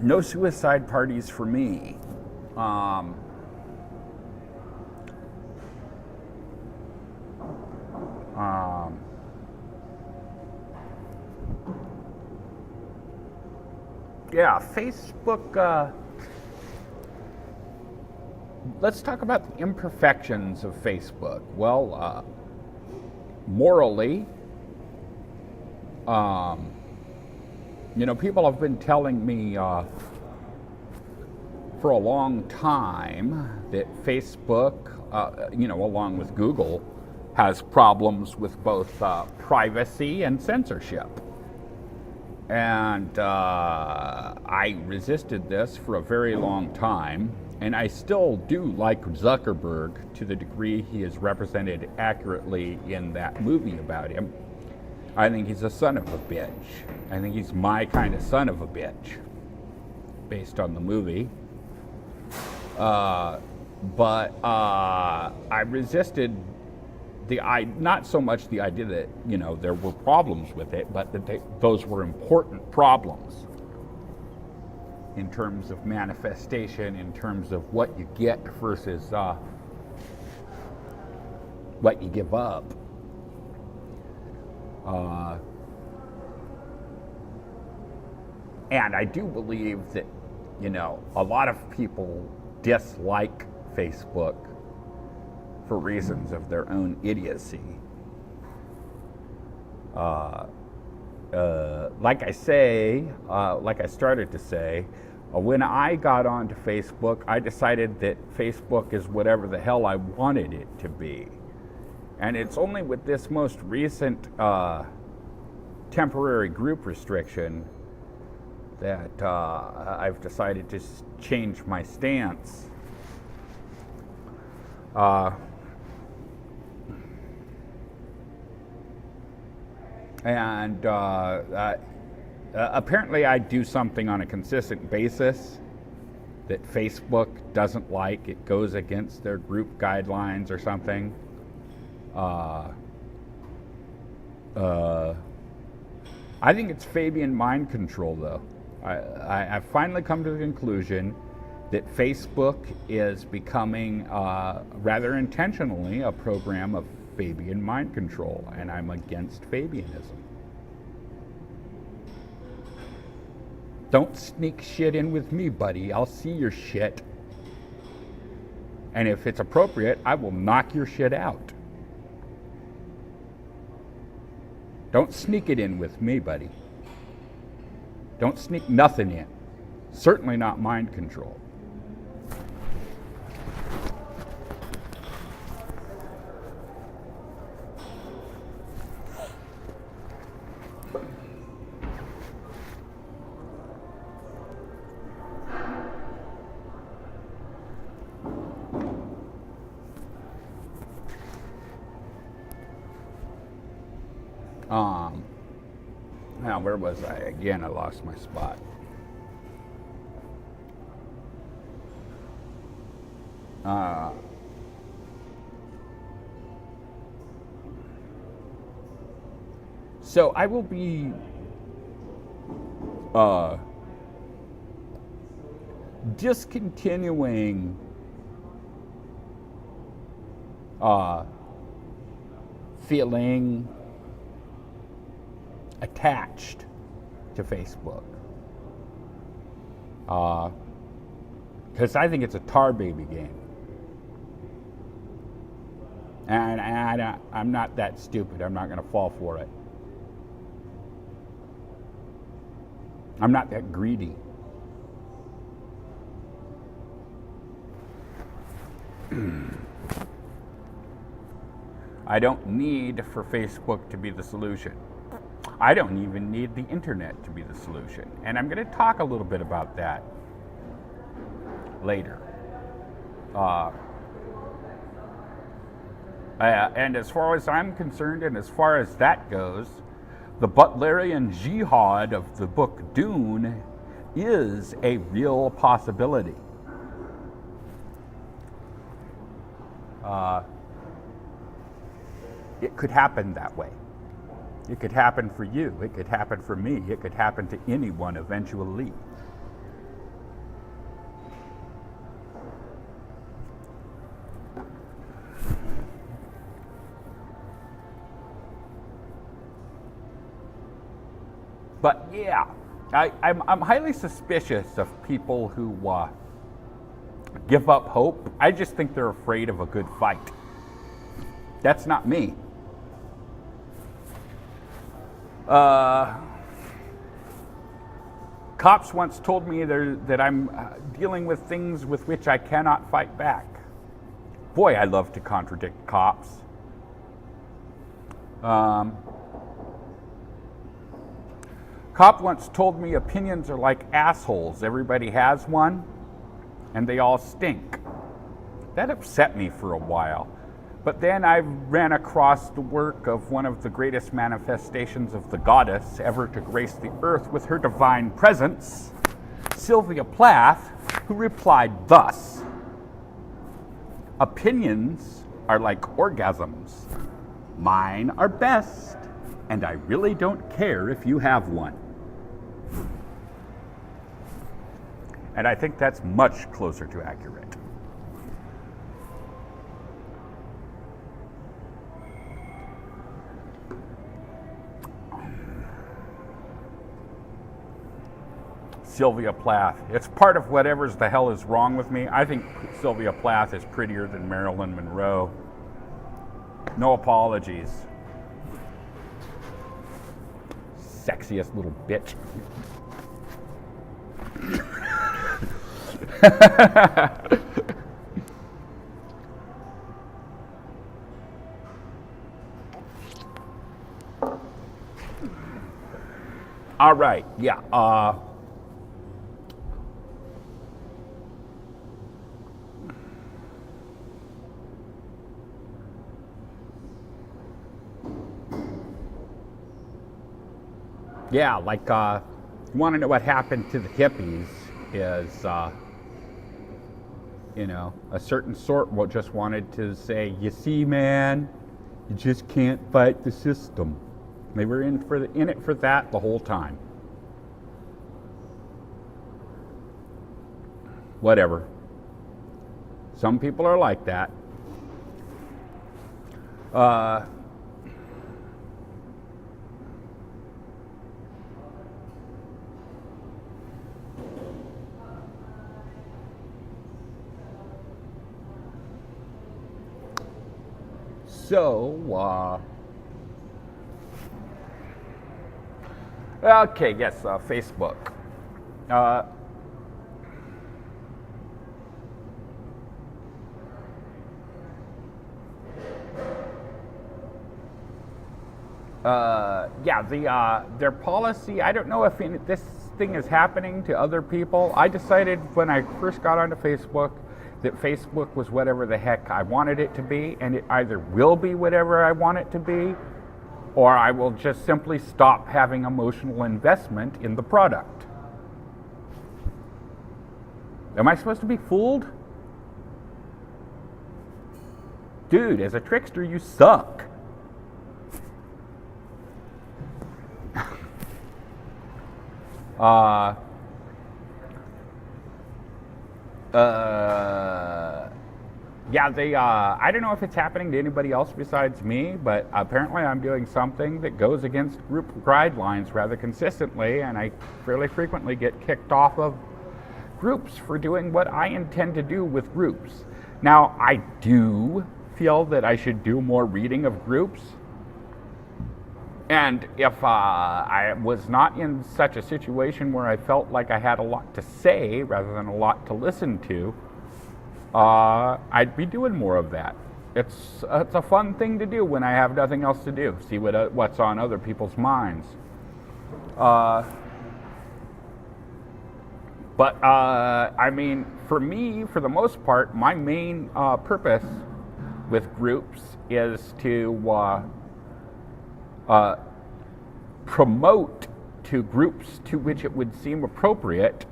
no suicide parties for me. Facebook, let's talk about the imperfections of Facebook. Well, morally, people have been telling me for a long time that Facebook, along with Google, has problems with both privacy and censorship. And I resisted this for a very long time, and I still do like Zuckerberg to the degree he is represented accurately in that movie about him. I think he's a son of a bitch. I think he's my kind of son of a bitch, based on the movie. But I resisted not so much the idea that, there were problems with it, but that those were important problems in terms of manifestation, in terms of what you get versus what you give up. And I do believe that, a lot of people dislike Facebook for reasons of their own idiocy. Like I started to say, when I got onto Facebook, I decided that Facebook is whatever the hell I wanted it to be. And it's only with this most recent temporary group restriction that I've decided to change my stance. And apparently I do something on a consistent basis that Facebook doesn't like. It goes against their group guidelines or something. I think it's Fabian mind control, though. I've finally come to the conclusion that Facebook is becoming, rather intentionally, a program of Fabian mind control, and I'm against Fabianism. Don't sneak shit in with me, buddy. I'll see your shit. And if it's appropriate, I will knock your shit out. Don't sneak it in with me, buddy. Don't sneak nothing in. Certainly not mind control. Now, where was I? Again, I lost my spot. So I will be discontinuing feeling attached to Facebook. Because I think it's a tar baby game. And I'm not that stupid. I'm not going to fall for it. I'm not that greedy. I don't need for Facebook to be the solution. I don't even need the internet to be the solution. And I'm going to talk a little bit about that later. And as far as I'm concerned, and as far as that goes, the Butlerian jihad of the book Dune is a real possibility. It could happen that way. It could happen for you. It could happen for me. It could happen to anyone eventually. But yeah, I'm highly suspicious of people who give up hope. I just think they're afraid of a good fight. That's not me. Cops once told me that I'm dealing with things with which I cannot fight back. Boy, I love to contradict cops. Cop once told me opinions are like assholes. Everybody has one, and they all stink. That upset me for a while. But then I ran across the work of one of the greatest manifestations of the goddess ever to grace the earth with her divine presence, Sylvia Plath, who replied thus: "Opinions are like orgasms. Mine are best, and I really don't care if you have one." And I think that's much closer to accurate. Sylvia Plath. It's part of whatever's the hell is wrong with me. I think Sylvia Plath is prettier than Marilyn Monroe. No apologies. Sexiest little bitch. All right, yeah. Yeah, like, you want to know what happened to the hippies is, a certain sort just wanted to say, you see, man, you just can't fight the system. They were in it for that the whole time. Whatever. Some people are like that. Okay, yes, Facebook. Their policy, I don't know if this thing is happening to other people. I decided when I first got onto Facebook that Facebook was whatever the heck I wanted it to be, and it either will be whatever I want it to be, or I will just simply stop having emotional investment in the product. Am I supposed to be fooled? Dude, as a trickster, you suck. Yeah, I don't know if it's happening to anybody else besides me, but apparently I'm doing something that goes against group guidelines rather consistently, and I fairly frequently get kicked off of groups for doing what I intend to do with groups. Now, I do feel that I should do more reading of groups, and if I was not in such a situation where I felt like I had a lot to say rather than a lot to listen to, I'd be doing more of that. It's a fun thing to do when I have nothing else to do. See what's on other people's minds. But I mean, for me, for the most part, my main purpose with groups is to promote to groups to which it would seem appropriate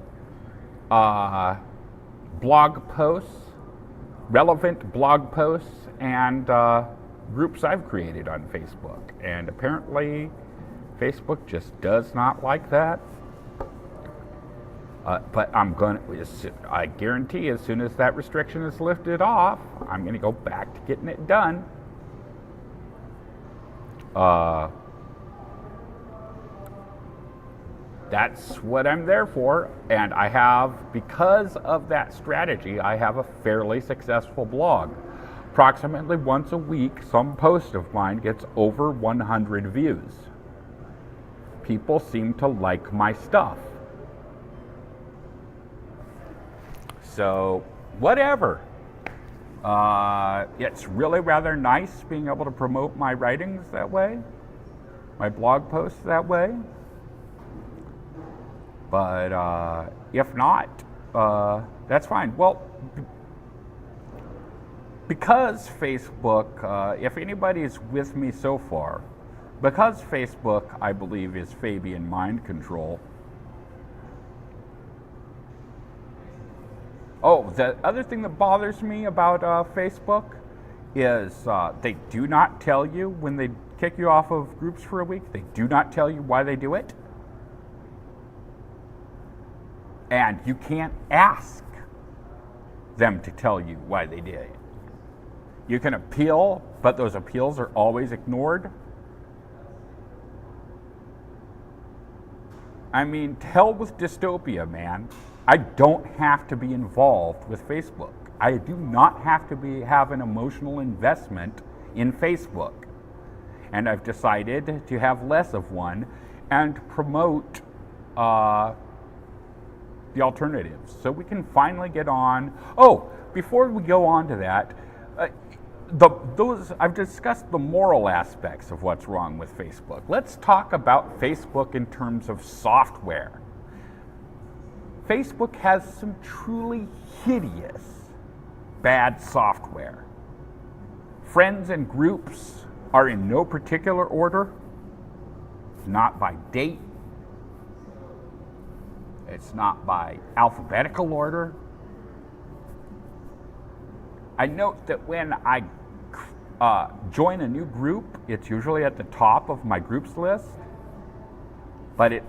blog posts, relevant blog posts, and groups I've created on Facebook. And apparently Facebook just does not like that. But I guarantee as soon as that restriction is lifted off, I'm going to go back to getting it done. That's what I'm there for, and I have, because of that strategy, I have a fairly successful blog. Approximately once a week, some post of mine gets over 100 views. People seem to like my stuff. So, whatever. It's really rather nice being able to promote my writings that way, my blog posts that way. But if not, that's fine. Well, because Facebook, if anybody's with me so far, because Facebook, I believe, is Fabian mind control. Oh, the other thing that bothers me about Facebook is they do not tell you when they kick you off of groups for a week. They do not tell you why they do it. And you can't ask them to tell you why they did it. You can appeal, but those appeals are always ignored. I mean, to hell with dystopia, man. I don't have to be involved with Facebook. I do not have to have an emotional investment in Facebook. And I've decided to have less of one and promote the alternatives. So we can finally get on. Oh, before we go on to that, I've discussed the moral aspects of what's wrong with Facebook. Let's talk about Facebook in terms of software. Facebook has some truly hideous bad software. Friends and groups are in no particular order. It's not by date. It's not by alphabetical order. I note that when I join a new group, it's usually at the top of my groups list, but it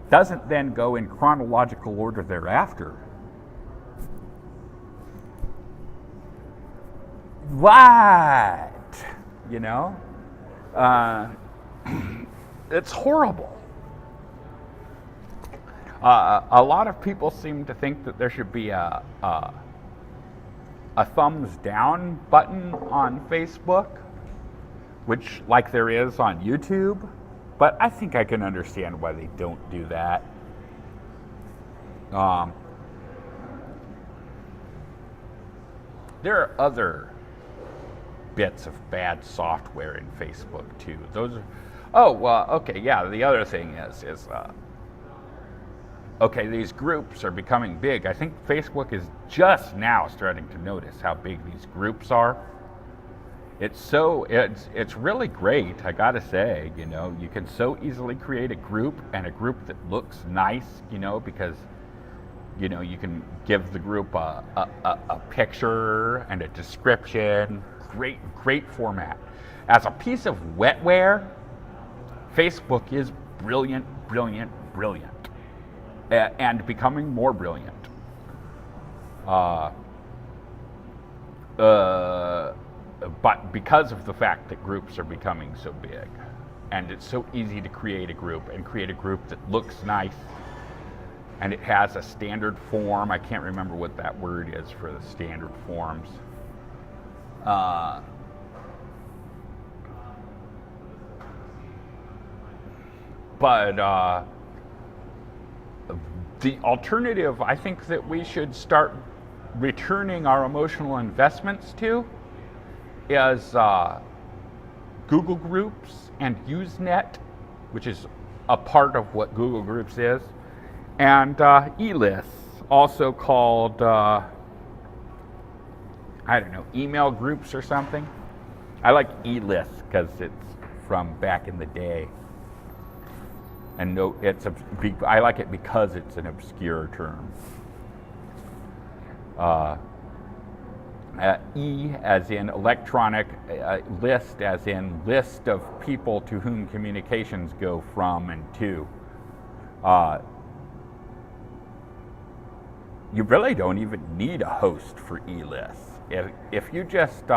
doesn't then go in chronological order thereafter. What? You know? It's horrible. A lot of people seem to think that there should be a thumbs down button on Facebook, which like there is on YouTube, but I think I can understand why they don't do that. There are other bits of bad software in Facebook too. Those are, okay, yeah, the other thing is okay, these groups are becoming big. I think Facebook is just now starting to notice how big these groups are. it's really great. I gotta say, you can so easily create a group, and a group that looks nice, because you can give the group a picture and a description. Great format. As a piece of wetware, Facebook is brilliant, and becoming more brilliant. But because of the fact that groups are becoming so big, and it's so easy to create a group that looks nice, and it has a standard form. I can't remember what that word is for the standard forms. But the alternative, I think that we should start returning our emotional investments to, is Google Groups and Usenet, which is a part of what Google Groups is, and elists, also called, email groups or something. I like elists because it's from back in the day. And I like it because it's an obscure term. E as in electronic, list as in list of people to whom communications go from and to. You really don't even need a host for e-lists. If you just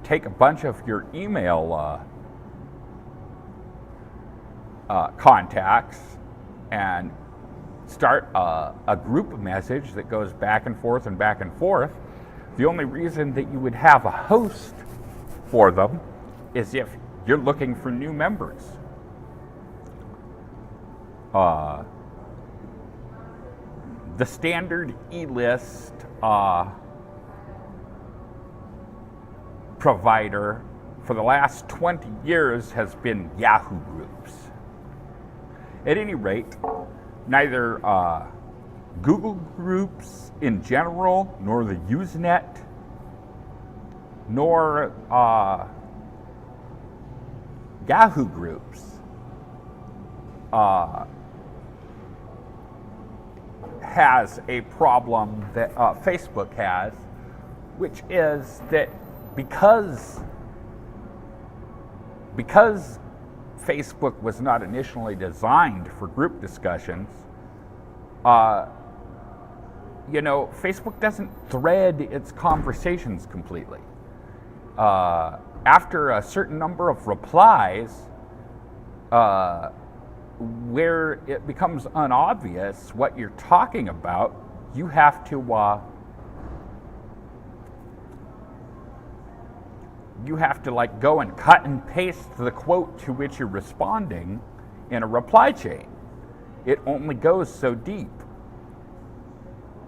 take a bunch of your email contacts and start a group message that goes back and forth and back and forth, the only reason that you would have a host for them is if you're looking for new members. The standard e-list provider for the last 20 years has been Yahoo Groups. At any rate, neither Google Groups in general, nor the Usenet, nor Yahoo Groups has a problem that Facebook has, which is that because Facebook was not initially designed for group discussions, Facebook doesn't thread its conversations completely. After a certain number of replies, where it becomes unobvious what you're talking about, you have to go and cut and paste the quote to which you're responding in a reply chain. It only goes so deep.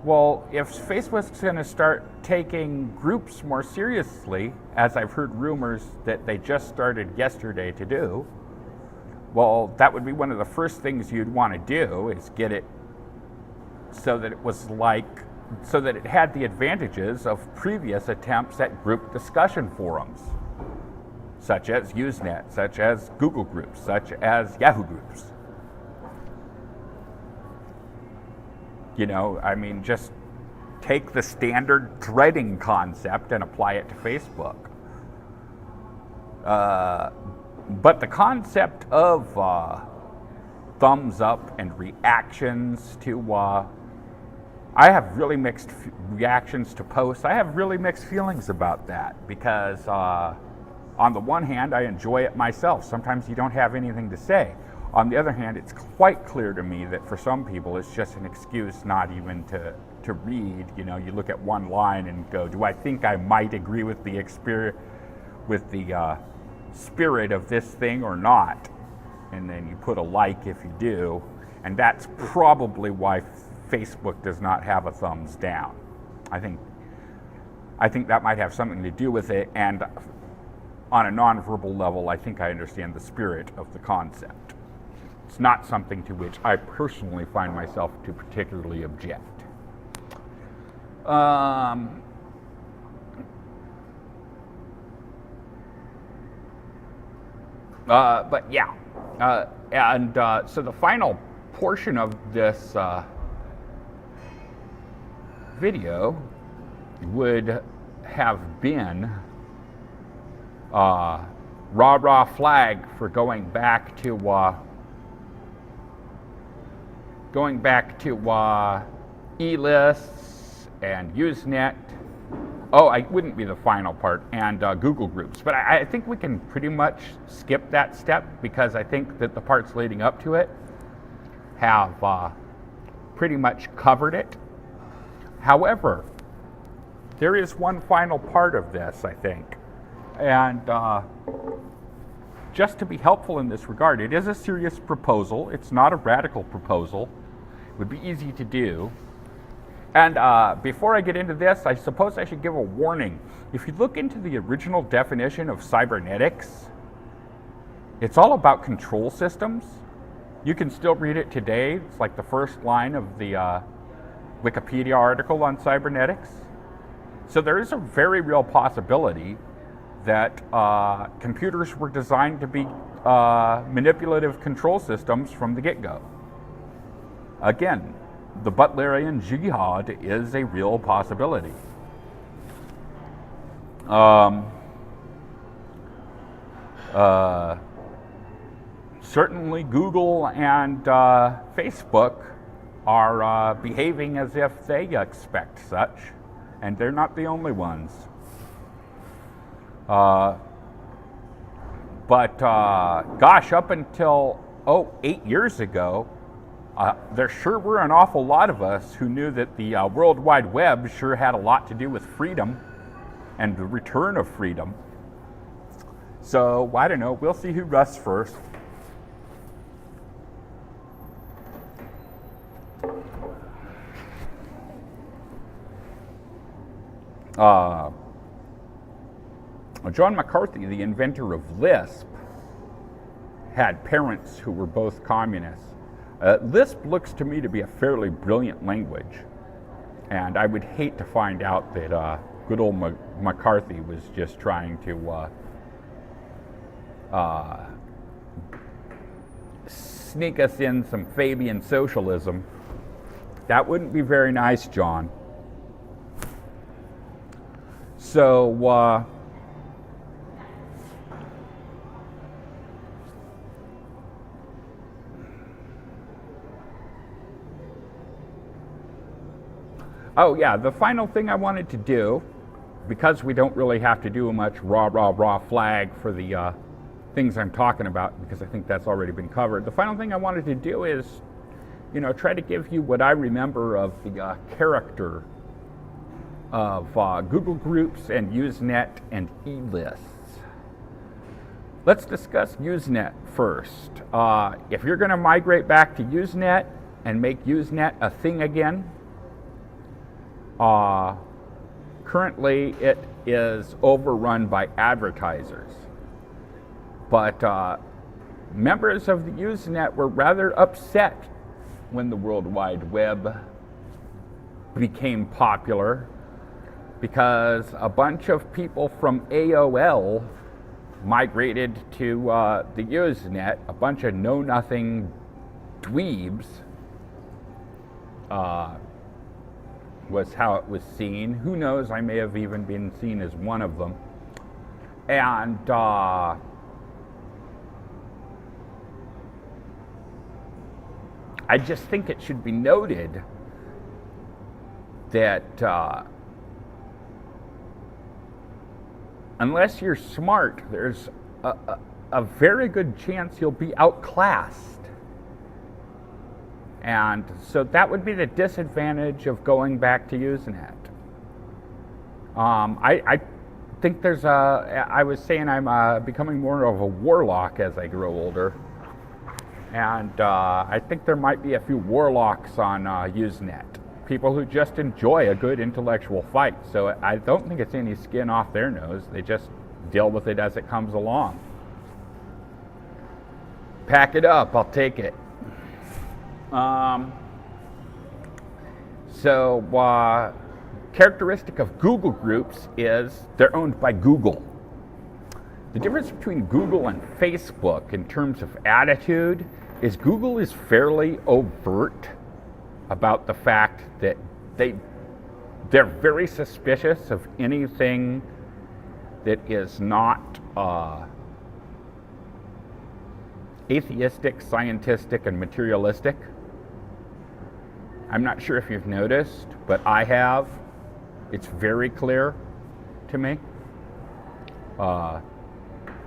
Well, if Facebook's going to start taking groups more seriously, as I've heard rumors that they just started yesterday to do, well, that would be one of the first things you'd want to do, is get it so that it had the advantages of previous attempts at group discussion forums, such as Usenet, such as Google Groups, such as Yahoo Groups. Just take the standard threading concept and apply it to Facebook. But the concept of thumbs up and reactions to, I have really mixed reactions to posts. I have really mixed feelings about that because on the one hand, I enjoy it myself. Sometimes you don't have anything to say. On the other hand, it's quite clear to me that for some people, it's just an excuse not even to read. You look at one line and go, do I think I might agree with the spirit of this thing or not? And then you put a like if you do, and that's probably why Facebook does not have a thumbs down. I think that might have something to do with it, and on a nonverbal level, I think I understand the spirit of the concept. It's not something to which I personally find myself to particularly object. But yeah, so the final portion of this video would have been rah flag for going back to elists and Usenet. Oh, I wouldn't be the final part, and Google Groups. But I think we can pretty much skip that step, because I think that the parts leading up to it have pretty much covered it. However, there is one final part of this, I think. And just to be helpful in this regard, it is a serious proposal. It's not a radical proposal. It would be easy to do. And before I get into this, I suppose I should give a warning. If you look into the original definition of cybernetics, it's all about control systems. You can still read it today. It's like the first line of the Wikipedia article on cybernetics. So there is a very real possibility that computers were designed to be manipulative control systems from the get-go. Again, the Butlerian jihad is a real possibility. Certainly Google and Facebook are behaving as if they expect such, and they're not the only ones. But gosh, up until 8 years ago, there sure were an awful lot of us who knew that the World Wide Web sure had a lot to do with freedom and the return of freedom. So, I don't know, we'll see who rusts first. John McCarthy, the inventor of Lisp, had parents who were both communists. Lisp looks to me to be a fairly brilliant language, and I would hate to find out that good old McCarthy was just trying to sneak us in some Fabian socialism. That wouldn't be very nice, John. So, oh yeah, the final thing I wanted to do, because we don't really have to do much raw flag for the things I'm talking about, because I think that's already been covered. The final thing I wanted to do is, try to give you what I remember of the character of Google Groups and Usenet and elists. Let's discuss Usenet first. If you're going to migrate back to Usenet and make Usenet a thing again, currently it is overrun by advertisers. But members of the Usenet were rather upset when the World Wide Web became popular, because a bunch of people from AOL migrated to the Usenet, a bunch of know-nothing dweebs, was how it was seen. Who knows, I may have even been seen as one of them. And I just think it should be noted that unless you're smart, there's a very good chance you'll be outclassed. And so that would be the disadvantage of going back to Usenet. I think I was saying I'm becoming more of a warlock as I grow older. And I think there might be a few warlocks on Usenet. People who just enjoy a good intellectual fight. So I don't think it's any skin off their nose. They just deal with it as it comes along. Pack it up, I'll take it. Characteristic of Google Groups is they're owned by Google. The difference between Google and Facebook in terms of attitude is Google is fairly overt about the fact that they're very suspicious of anything that is not atheistic, scientific, and materialistic. I'm not sure if you've noticed, but I have. It's very clear to me.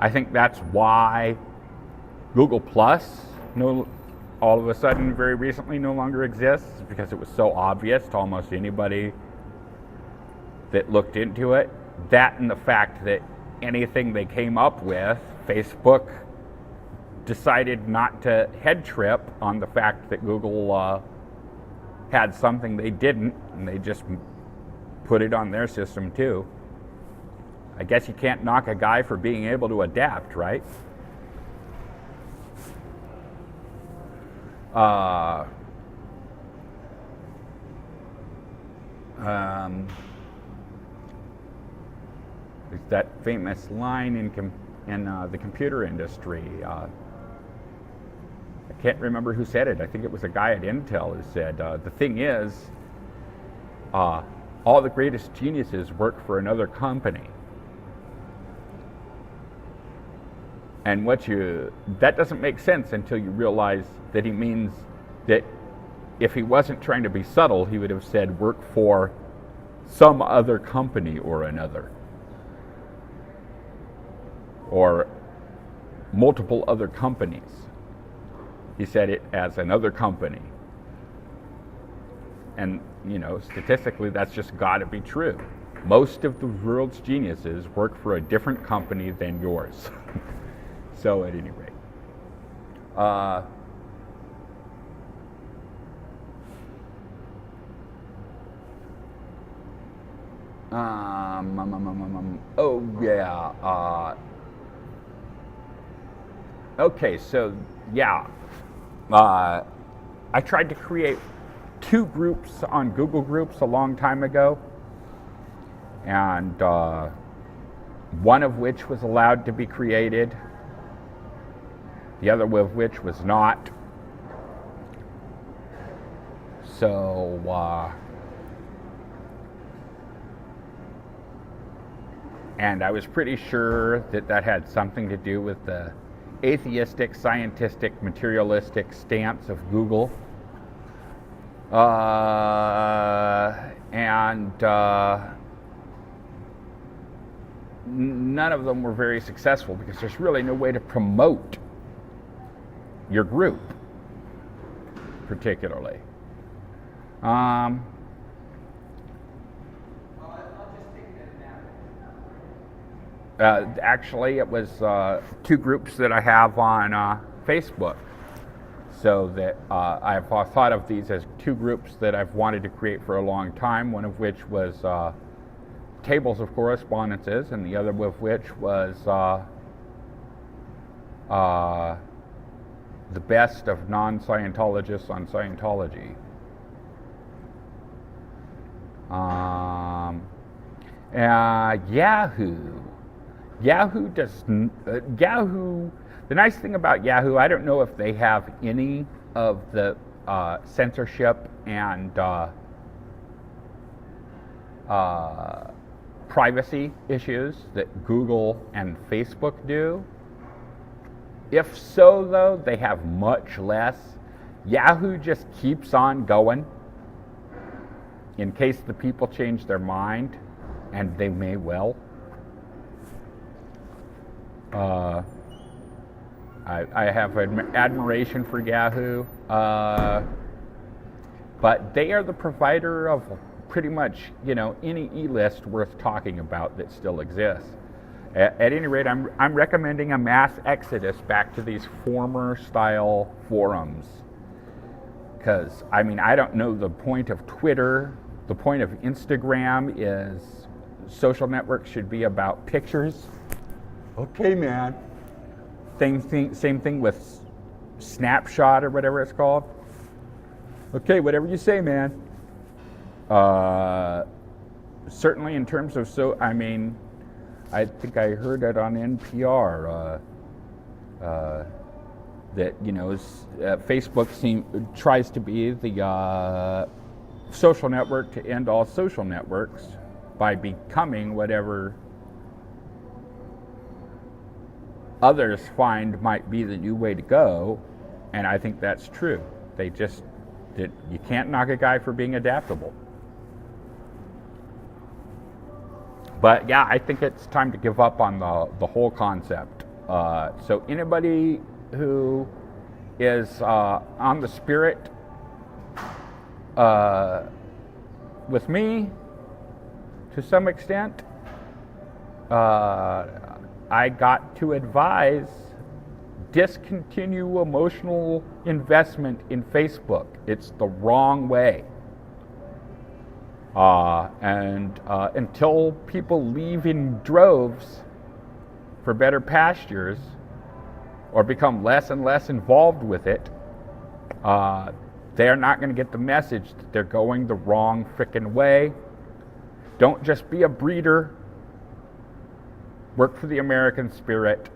I think that's why Google Plus all of a sudden very recently no longer exists, because it was so obvious to almost anybody that looked into it. That and the fact that anything they came up with, Facebook decided not to head trip on the fact that Google had something they didn't, and they just put it on their system too. I guess you can't knock a guy for being able to adapt, right? There's that famous line in the computer industry. I can't remember who said it. I think it was a guy at Intel who said, the thing is, all the greatest geniuses work for another company. And that doesn't make sense until you realize that he means that if he wasn't trying to be subtle, he would have said work for some other company or another, or multiple other companies. He said it as another company. And, statistically, that's just got to be true. Most of the world's geniuses work for a different company than yours. So, at any rate. Oh, yeah. Okay, so, yeah. I tried to create 2 groups on Google Groups a long time ago, and one of which was allowed to be created, the other of which was not. So, and I was pretty sure that had something to do with the atheistic, scientific, materialistic stance of Google. And none of them were very successful because there's really no way to promote your group, particularly. Actually, it was 2 groups that I have on Facebook. So that I've thought of these as 2 groups that I've wanted to create for a long time, one of which was Tables of Correspondences, and the other of which was the best of non-Scientologists on Scientology. Yahoo the nice thing about Yahoo, I don't know if they have any of the censorship and privacy issues that Google and Facebook do. If so, though, they have much less. Yahoo just keeps on going in case the people change their mind, and they may well. I have admiration for Yahoo, but they are the provider of pretty much, any e-list worth talking about that still exists. At any rate, I'm recommending a mass exodus back to these former style forums, because I don't know the point of Twitter. The point of Instagram is social networks should be about pictures. Okay, man. Same thing with Snapshot or whatever it's called. Okay, whatever you say, man. Certainly in terms of I think I heard it on NPR that Facebook tries to be the social network to end all social networks by becoming whatever others find might be the new way to go, and I think that's true. You can't knock a guy for being adaptable. But yeah, I think it's time to give up on the whole concept. So anybody who is on the spirit with me to some extent, I got to advise discontinue emotional investment in Facebook. It's the wrong way. And until people leave in droves for better pastures or become less and less involved with it, they're not going to get the message that they're going the wrong frickin' way. Don't just be a breeder. Work for the American spirit.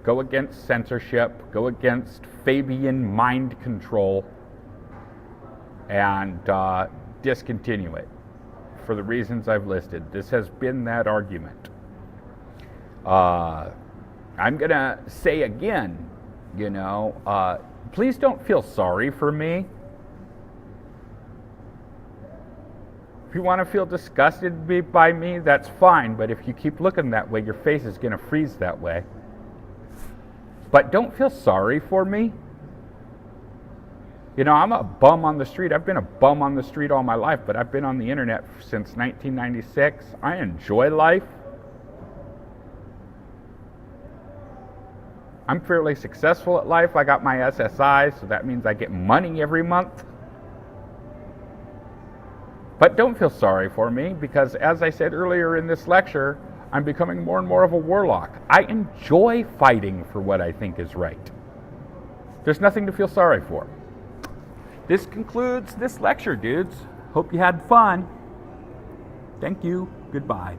Go against censorship. Go against Fabian mind control. And discontinue it for the reasons I've listed. This has been that argument. I'm going to say again, please don't feel sorry for me. If you want to feel disgusted by me, that's fine, but if you keep looking that way, your face is going to freeze that way. But don't feel sorry for me. I'm a bum on the street. I've been a bum on the street all my life, but I've been on the internet since 1996. I enjoy life. I'm fairly successful at life. I got my SSI, so that means I get money every month. But don't feel sorry for me, because as I said earlier in this lecture, I'm becoming more and more of a warlock. I enjoy fighting for what I think is right. There's nothing to feel sorry for. This concludes this lecture, dudes. Hope you had fun. Thank you. Goodbye.